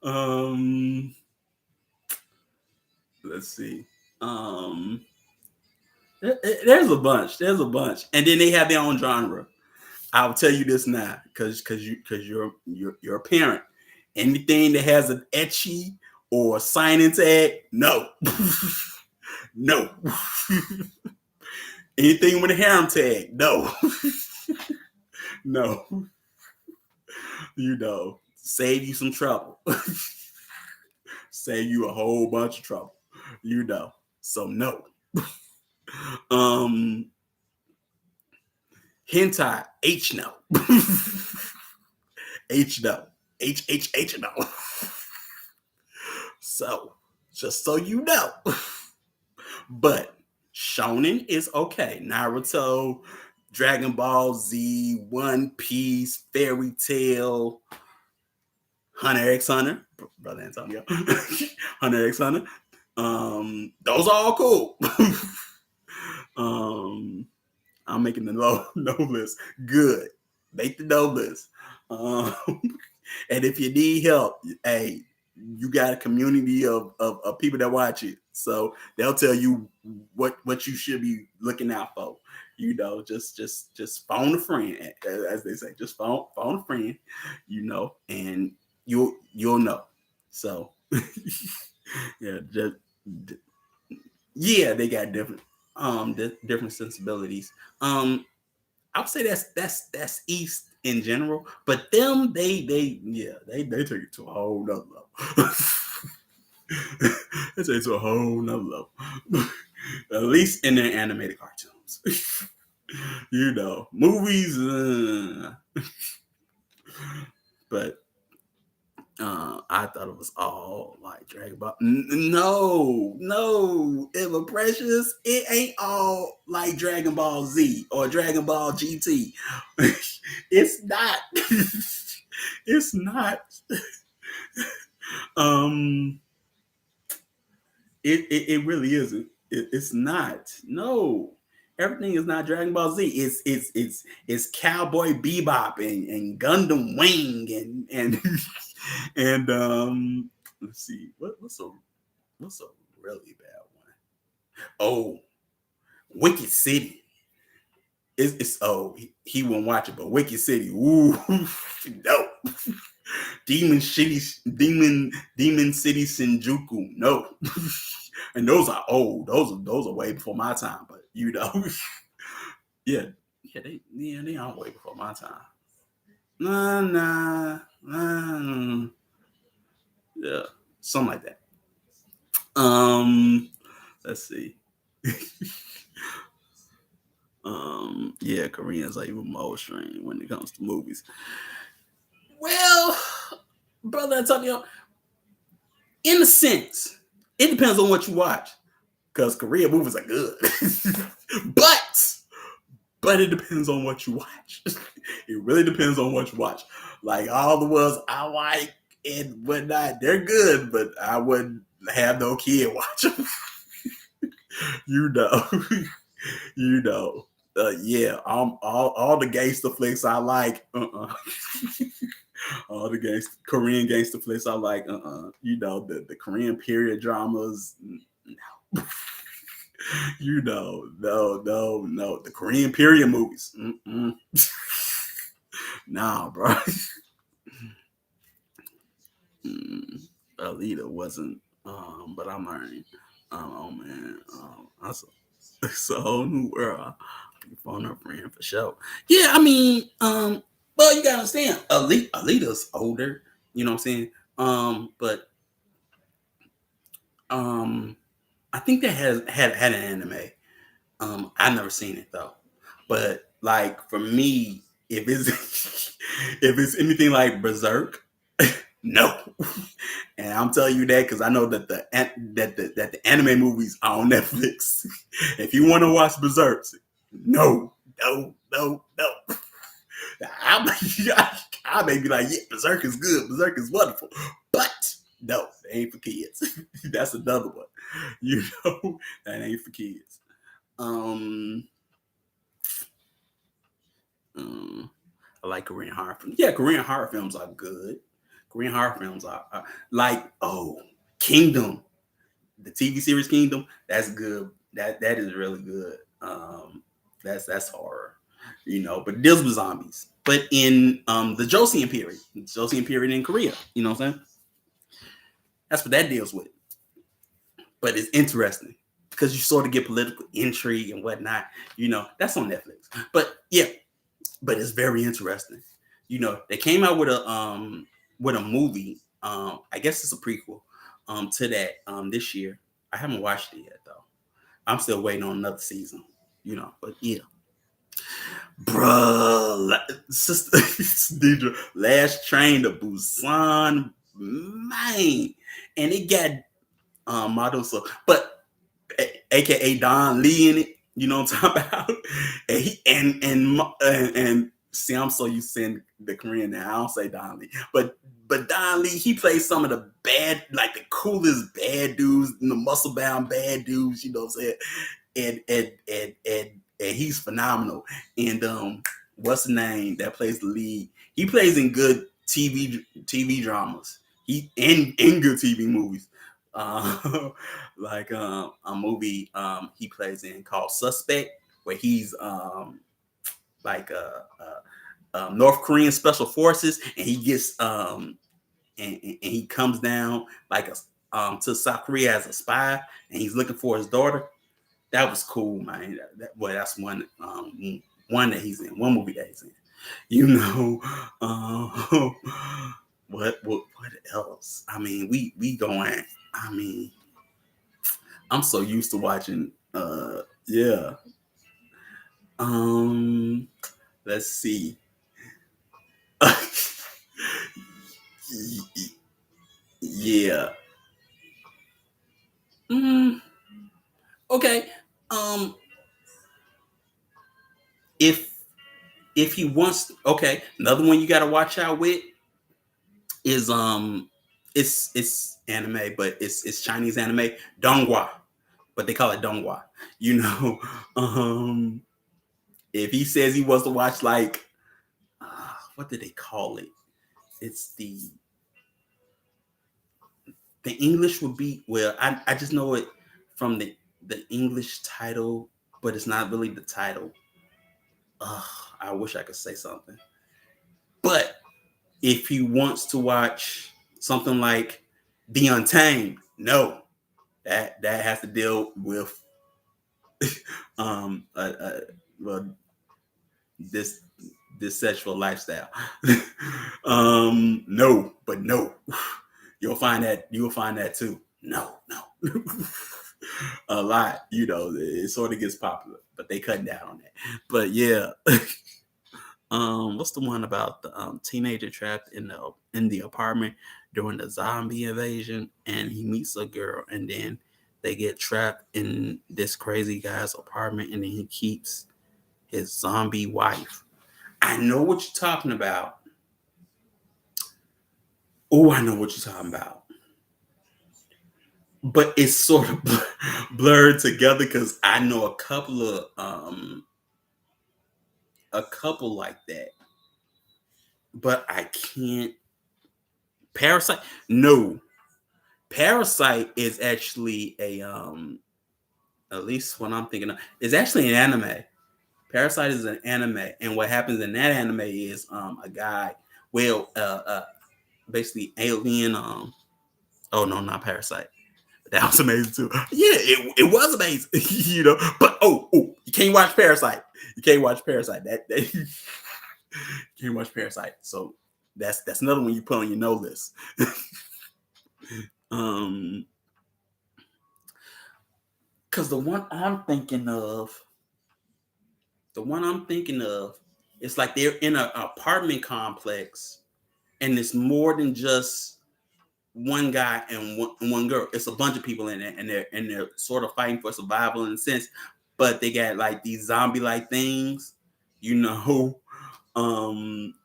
um, let's see. There's a bunch. There's a bunch, and then they have their own genre. I'll tell you this now, because you're a parent. Anything that has an etchy or sign-in tag, no, no. Anything with a harem tag, no, no. Save you some trouble. save you a whole bunch of trouble. So no. Um, hentai H no. H no. H no. So just so you know, but shonen is okay. Naruto, Dragon Ball Z, One Piece, Fairy Tail, Hunter X Hunter, brother Antonio, Hunter X Hunter. Those are all cool. um, I'm making the no list. Good, make the no list. Um, and if you need help, hey, you got a community of people that watch it, so they'll tell you what you should be looking out for. Just phone a friend, as they say. Just phone a friend, and you'll know. So yeah, just yeah, they got different sensibilities. I would say that's East in general, but them they take it to a whole nother level. They take it to a whole nother level. At least in their animated cartoons. Movies, but I thought it was all like Dragon Ball. No, Ever Precious. It ain't all like Dragon Ball Z or Dragon Ball GT. It's not. It's not. Um, it really isn't. It's not. No, everything is not Dragon Ball Z. It's Cowboy Bebop and Gundam Wing and and let's see what's a really bad one. Oh, Wicked City. It's he won't watch it, but Wicked City. Ooh, no. Demon City Shinjuku. No. And those are old. Those are way before my time. But yeah, they are way before my time. Nah. Yeah, something like that. Let's see. Yeah, Koreans are even more strange when it comes to movies. Well, brother Antonio, in a sense, it depends on what you watch. Because Korean movies are good. but it depends on what you watch. It really depends on what you watch. Like all the ones I like and whatnot, they're good, but I wouldn't have no kid watch them. you know. you know. Yeah, all the gangster flicks I like. All the Korean gangster flicks I like. The Korean period dramas. No. No. The Korean period movies. Nah, bro. Alita wasn't. But I'm learning. Oh man. It's a whole new world. Phone her friend for sure. Yeah, I mean, well, you gotta understand, Alita's older. You know what I'm saying? But I think that had an anime. I've never seen it though. But like for me, if it's if it's anything like Berserk, no. And I'm telling you that because I know that the anime movies are on Netflix. If you want to watch Berserk, no. I may be like, yeah, Berserk is good. Berserk is wonderful. But no, it ain't for kids. That's another one. That ain't for kids. Um, um, I like Korean horror films. Yeah, Korean horror films are good. Korean horror films are like Kingdom, the TV series Kingdom. That's good. That is really good. That's horror, But deals with zombies. But in the Joseon period in Korea, you know what I'm saying? That's what that deals with. But it's interesting because you sort of get political intrigue and whatnot. That's on Netflix. But yeah, but it's very interesting. They came out with a movie. I guess it's a prequel to that this year. I haven't watched it yet though. I'm still waiting on another season, But yeah, bruh, sister, Deidre, Last Train to Busan, man, and it got models, but AKA Don Lee in it. You know what I'm talking about? And he and see, I'm so used to saying the Korean now. I don't say Don Lee, but Don Lee, he plays some of the bad, like the coolest bad dudes, the muscle bound bad dudes. You know what I'm saying? And he's phenomenal. And what's the name that plays the lead? He plays in good TV dramas. He in good TV movies. Like a movie he plays in called Suspect, where he's like North Korean special forces, and he gets and he comes down like to South Korea as a spy, and he's looking for his daughter. That was cool, man. That's one that he's in, one movie that he's in. You know, what else? I mean, we going. I mean, I'm so used to watching. Yeah. Let's see. Yeah. Mm, okay. Um, if he wants, okay, another one you got to watch out with is it's anime, but it's Chinese anime, Donghua, but they call it Donghua. You know, um, if he says he wants to watch like, what did they call it? It's the English would be, well, I just know it from the English title, but it's not really the title. I wish I could say something. But if he wants to watch something like The Untamed, no, that has to deal with um uh, uh, well, this sexual lifestyle. No, but no. You'll find that too. No. A lot, it sort of gets popular, but they cutting down on that. But yeah. What's the one about the teenager trapped in the apartment during the zombie invasion, and he meets a girl, and then they get trapped in this crazy guy's apartment, and then he keeps his zombie wife. I know what you're talking about. Oh, I know what you're talking about. But it's sort of blurred together because I know a couple like that. But I can't. Parasite? No. Parasite is actually at least what I'm thinking of, is actually an anime. Parasite is an anime, and what happens in that anime is a guy, well, basically alien. Oh no, not Parasite. That was amazing too. Yeah, it was amazing, But you can't watch Parasite. You can't watch Parasite. That you can't watch Parasite. So that's another one you put on your no list. um, because the one I'm thinking of, it's like they're in an apartment complex, and it's more than just one guy and one girl. It's a bunch of people in it, and they're sort of fighting for survival in a sense. But they got like these zombie like things, you know.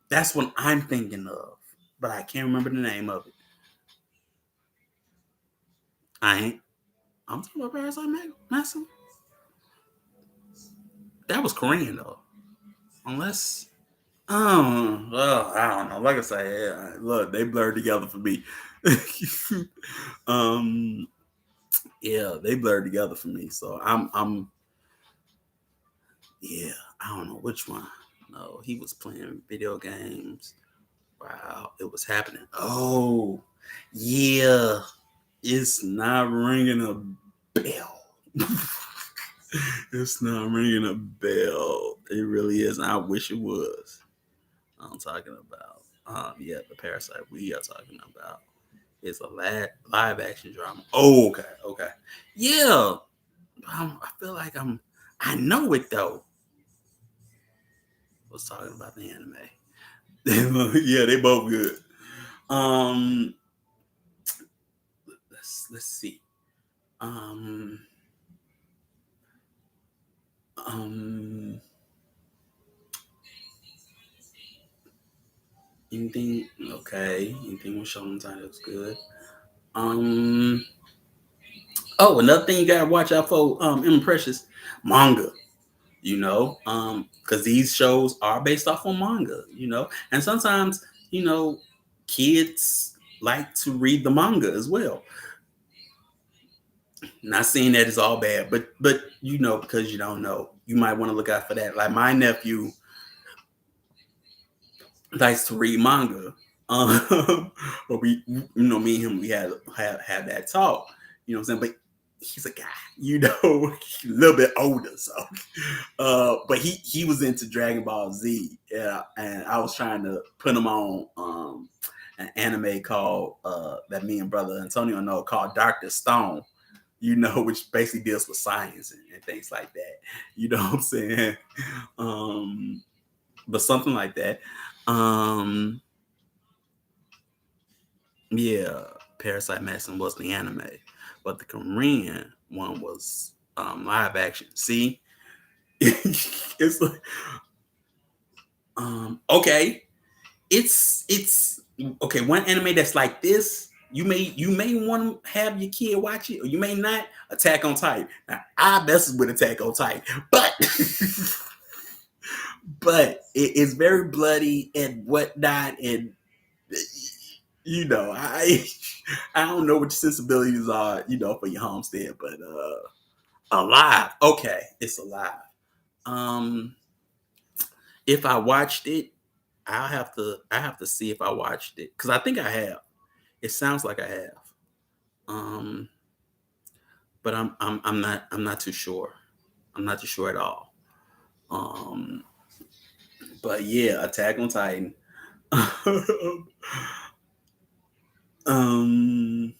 That's what I'm thinking of, but I can't remember the name of it. I ain't. I'm talking about Parasite Massive. That was Korean though, unless. Well, I don't know. Like I say, yeah, look, they blurred together for me. um, yeah, they blurred together for me. So yeah, I don't know which one. No, he was playing video games. Wow, it was happening. Oh, yeah, it's not ringing a bell. It's not ringing a bell. It really is. I wish it was. I'm talking about. Yeah, the Parasite we are talking about. It's a live action drama. Oh, okay, okay, yeah. I feel like I know it though. I was talking about the anime. Yeah, they both good. Um, let's see. Um, um, anything okay? Anything with Shonen Time that's good. Um, oh, another thing you gotta watch out for. Precious manga. Because these shows are based off on manga. And sometimes you know kids like to read the manga as well. Not saying that it's all bad, but because you don't know, you might want to look out for that. Like my nephew likes to read manga. But me and him, we had that talk. You know what I'm saying? But he's a guy, a little bit older, so. But he was into Dragon Ball Z, yeah, and I was trying to put him on an anime called that me and brother Antonio know called Doctor Stone. Which basically deals with science and things like that. You know what I'm saying? But something like that. Um, yeah, Parasite Medicine was the anime, but the Korean one was live action. See, it's like okay, it's okay. One anime that's like this, you may want to have your kid watch it, or you may not. Attack on Titan. Now, I messes with Attack on Titan, but it's very bloody and whatnot, and I don't know what your sensibilities are, for your homestead, but alive. Okay, it's alive. Um, if I watched it, I have to see if I watched it because I think I have. It sounds like I have. Um, but I'm not too sure. I'm not too sure at all. Um, but yeah, Attack on Titan. um,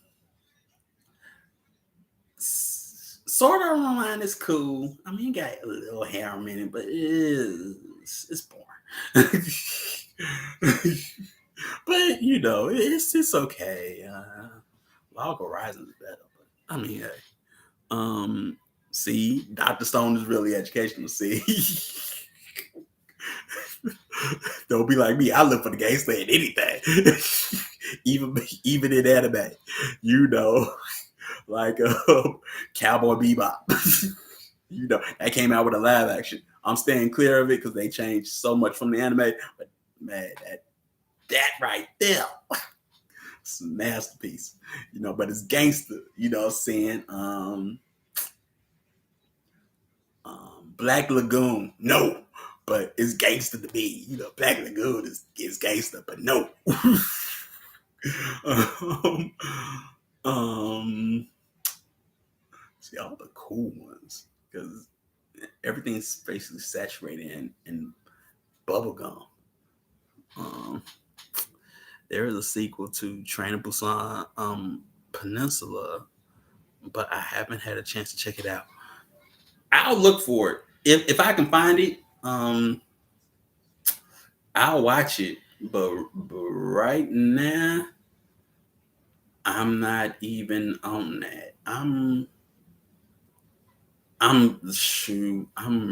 Sword Art Online is cool. I mean, it got a little harem in it, but it's boring. But it's okay. Log Horizon is better, but I mean, hey. Um, see, Doctor Stone is really educational. See, don't be like me. I look for the gangster in anything, even in anime. You know, like Cowboy Bebop. That came out with a live action. I'm staying clear of it because they changed so much from the anime. But man, that right there, it's a masterpiece. But it's gangster. You know what I'm saying? Black Lagoon, no, but it's gangster to me. Black Lagoon is gangster, but no. um, um, See all the cool ones because everything's basically saturated in bubblegum. Um, there is a sequel to Train to Busan Peninsula, but I haven't had a chance to check it out. I'll look for it if I can find it. I'll watch it, but right now I'm not even on that. I'm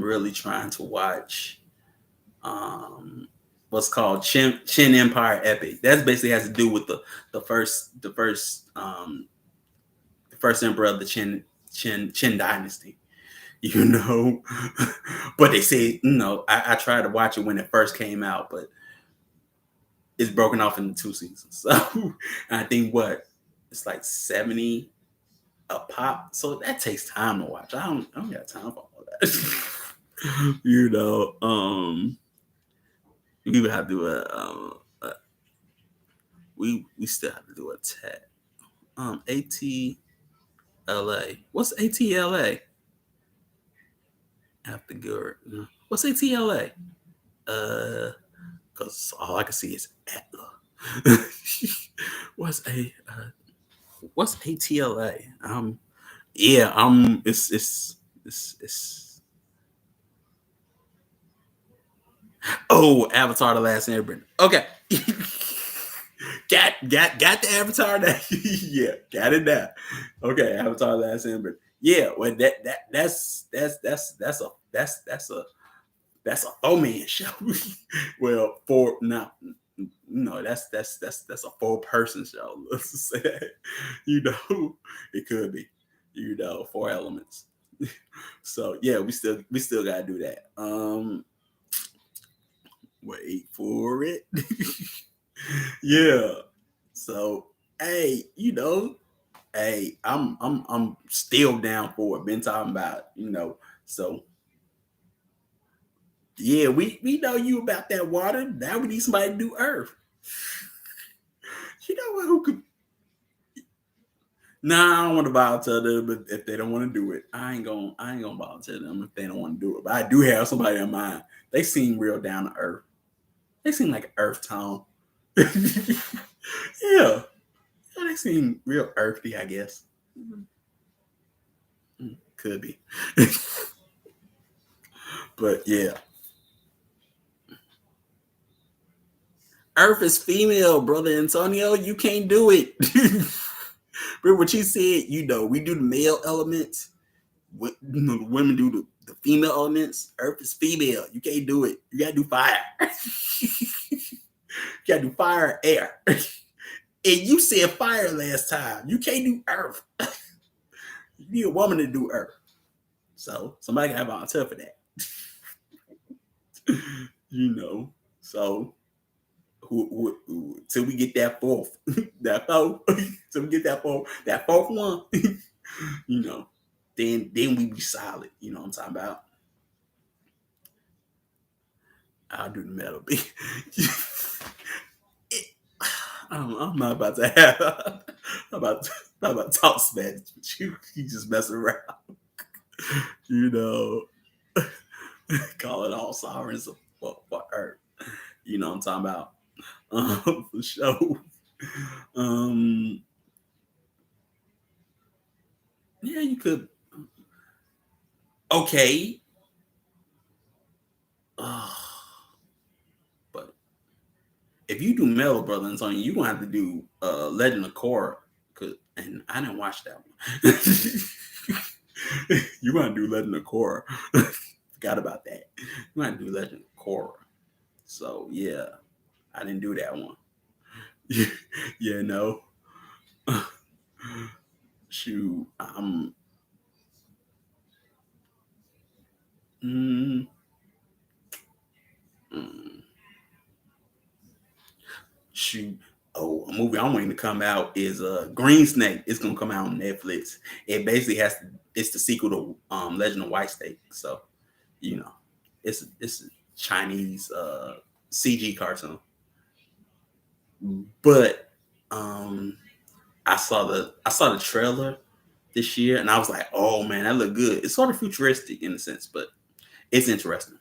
really trying to watch um what's called Chin Empire Epic. That basically has to do with the first emperor of the Chin dynasty. You know, but they say I tried to watch it when it first came out, but it's broken off into 2 seasons. So I think it's like 70 a pop. So that takes time to watch. I don't got time for all that. We would have to do we still have to do a tag. ATLA. What's ATLA? After good. What's ATLA? Because all I can see is Atla. what's a what's ATLA? Yeah, it's oh, Avatar: The Last Airbender. Okay. got the Avatar now. Yeah, got it now. Okay, Avatar: The Last Airbender. Yeah, well that's a four-man show. Well, four now. No, that's a four-person show. Let's just say that. You know, it could be. You know, four elements. So yeah, we still gotta do that. Wait for it. Yeah. So hey, hey, I'm still down for it. Been talking about, So yeah, we know you about that water. Now we need somebody to do earth. You know what? Who could? Nah, I don't want to volunteer them, but if they don't want to do it, I ain't gonna volunteer them if they don't want to do it. But I do have somebody in mind. They seem real down to earth. They seem like an earth tone. Yeah, they seem real earthy, I guess. Could be. But yeah, Earth is female, brother Antonio. You can't do it. Remember what you said? We do the male elements. The women do the female elements. Earth is female. You can't do it. You gotta do fire. You gotta do fire and air. And you said fire last time. You can't do earth. You need a woman to do earth. So somebody can have volunteer for that. So till we get that fourth, till we get that fourth one, you know, then we be solid. You know what I'm talking about? I'll do the metal beat. I'm not about to have. I'm about to talk smack with you. You just messing around. You know, call it all sirens for Earth. You know what I'm talking about? For sure. Um, yeah, you could. Okay. But if you do Metal Brother and Sony, you're gonna have to do Legend of Korra. And I didn't watch that one. You're gonna do Legend of Korra. Forgot about that. You're gonna do Legend of Korra. So yeah, I didn't do that one. Yeah, no. Shoot, mm, mm, shoot. Oh, a movie I'm waiting to come out is Green Snake. It's gonna come out on Netflix. It basically it's the sequel to Legend of White Snake. So, you know, it's a Chinese CG cartoon. But I saw the trailer this year and I was like, oh man, that looked good. It's sort of futuristic in a sense, but it's interesting,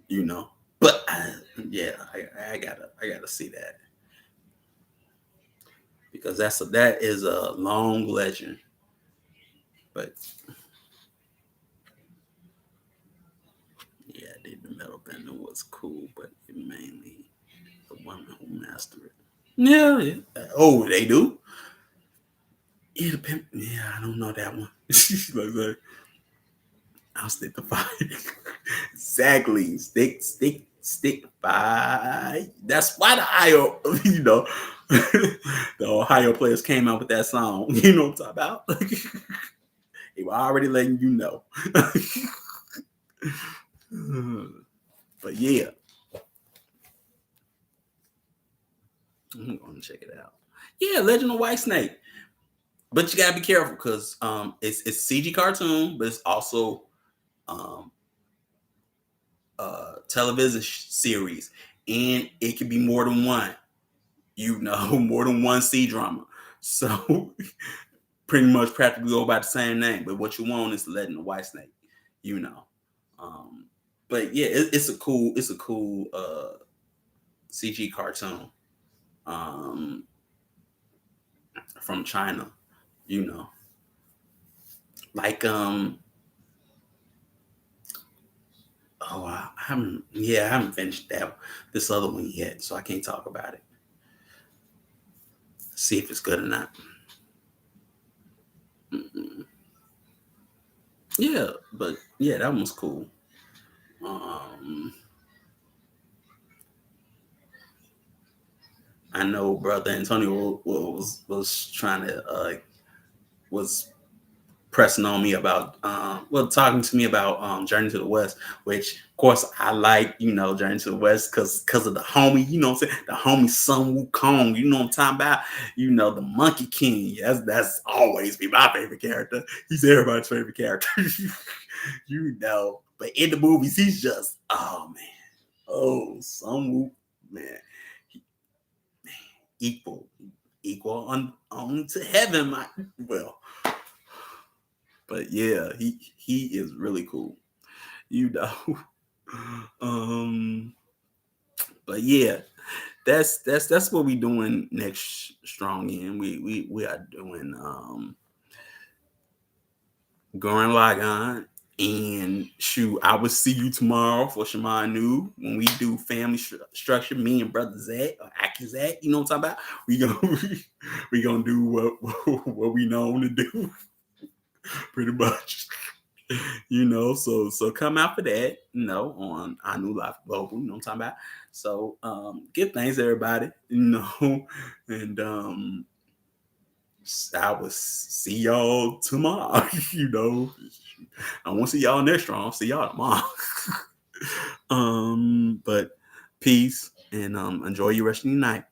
you know. But yeah, I gotta see that because that is a long legend. But yeah, the metal bender was cool, but it mainly the woman who mastered it. Yeah, yeah. Oh, they do. Yeah, the pimp. Yeah, I don't know that one. Like, I'll stick to five. Exactly. Stick five. That's why the Ohio, the Ohio players came out with that song. You know what I'm talking about? They were already letting you know. But yeah, I'm gonna check it out. Yeah, Legend of White Snake. But you gotta be careful because it's CG cartoon, but it's also um television series, and it can be more than one. More than one C drama. So pretty much practically go by the same name. But what you want is Legend of White Snake. You know. Um, but yeah, it's a cool CG cartoon um, from China. You know, like oh, I haven't finished that this other one yet, so I can't talk about it. See if it's good or not. Mm-mm. Yeah, but yeah, that one was cool. Um, I know brother Antonio was trying to was pressing on me about talking to me about Journey to the West, which of course I like, Journey to the West because of the homie, you know what I'm saying? The homie Sun Wukong, you know what I'm talking about? The Monkey King. That's always be my favorite character. He's everybody's favorite character. But in the movies, he's just Sun Wukong, man, equal equal on to heaven. Well, but yeah, he is really cool. You know. um, but yeah, that's what we doing next strong in. We are doing Gurren Lagann, and shoot, I will see you tomorrow for Shema New when we do family structure. Me and brother Zach or Aki Zach, you know what I'm talking about? We gonna do what we known to do, pretty much. So come out for that, on our new life global, you know what I'm talking about. So give thanks everybody, and I will see y'all tomorrow. I won't see y'all next round. I'll see y'all tomorrow. But peace and enjoy your rest of your night.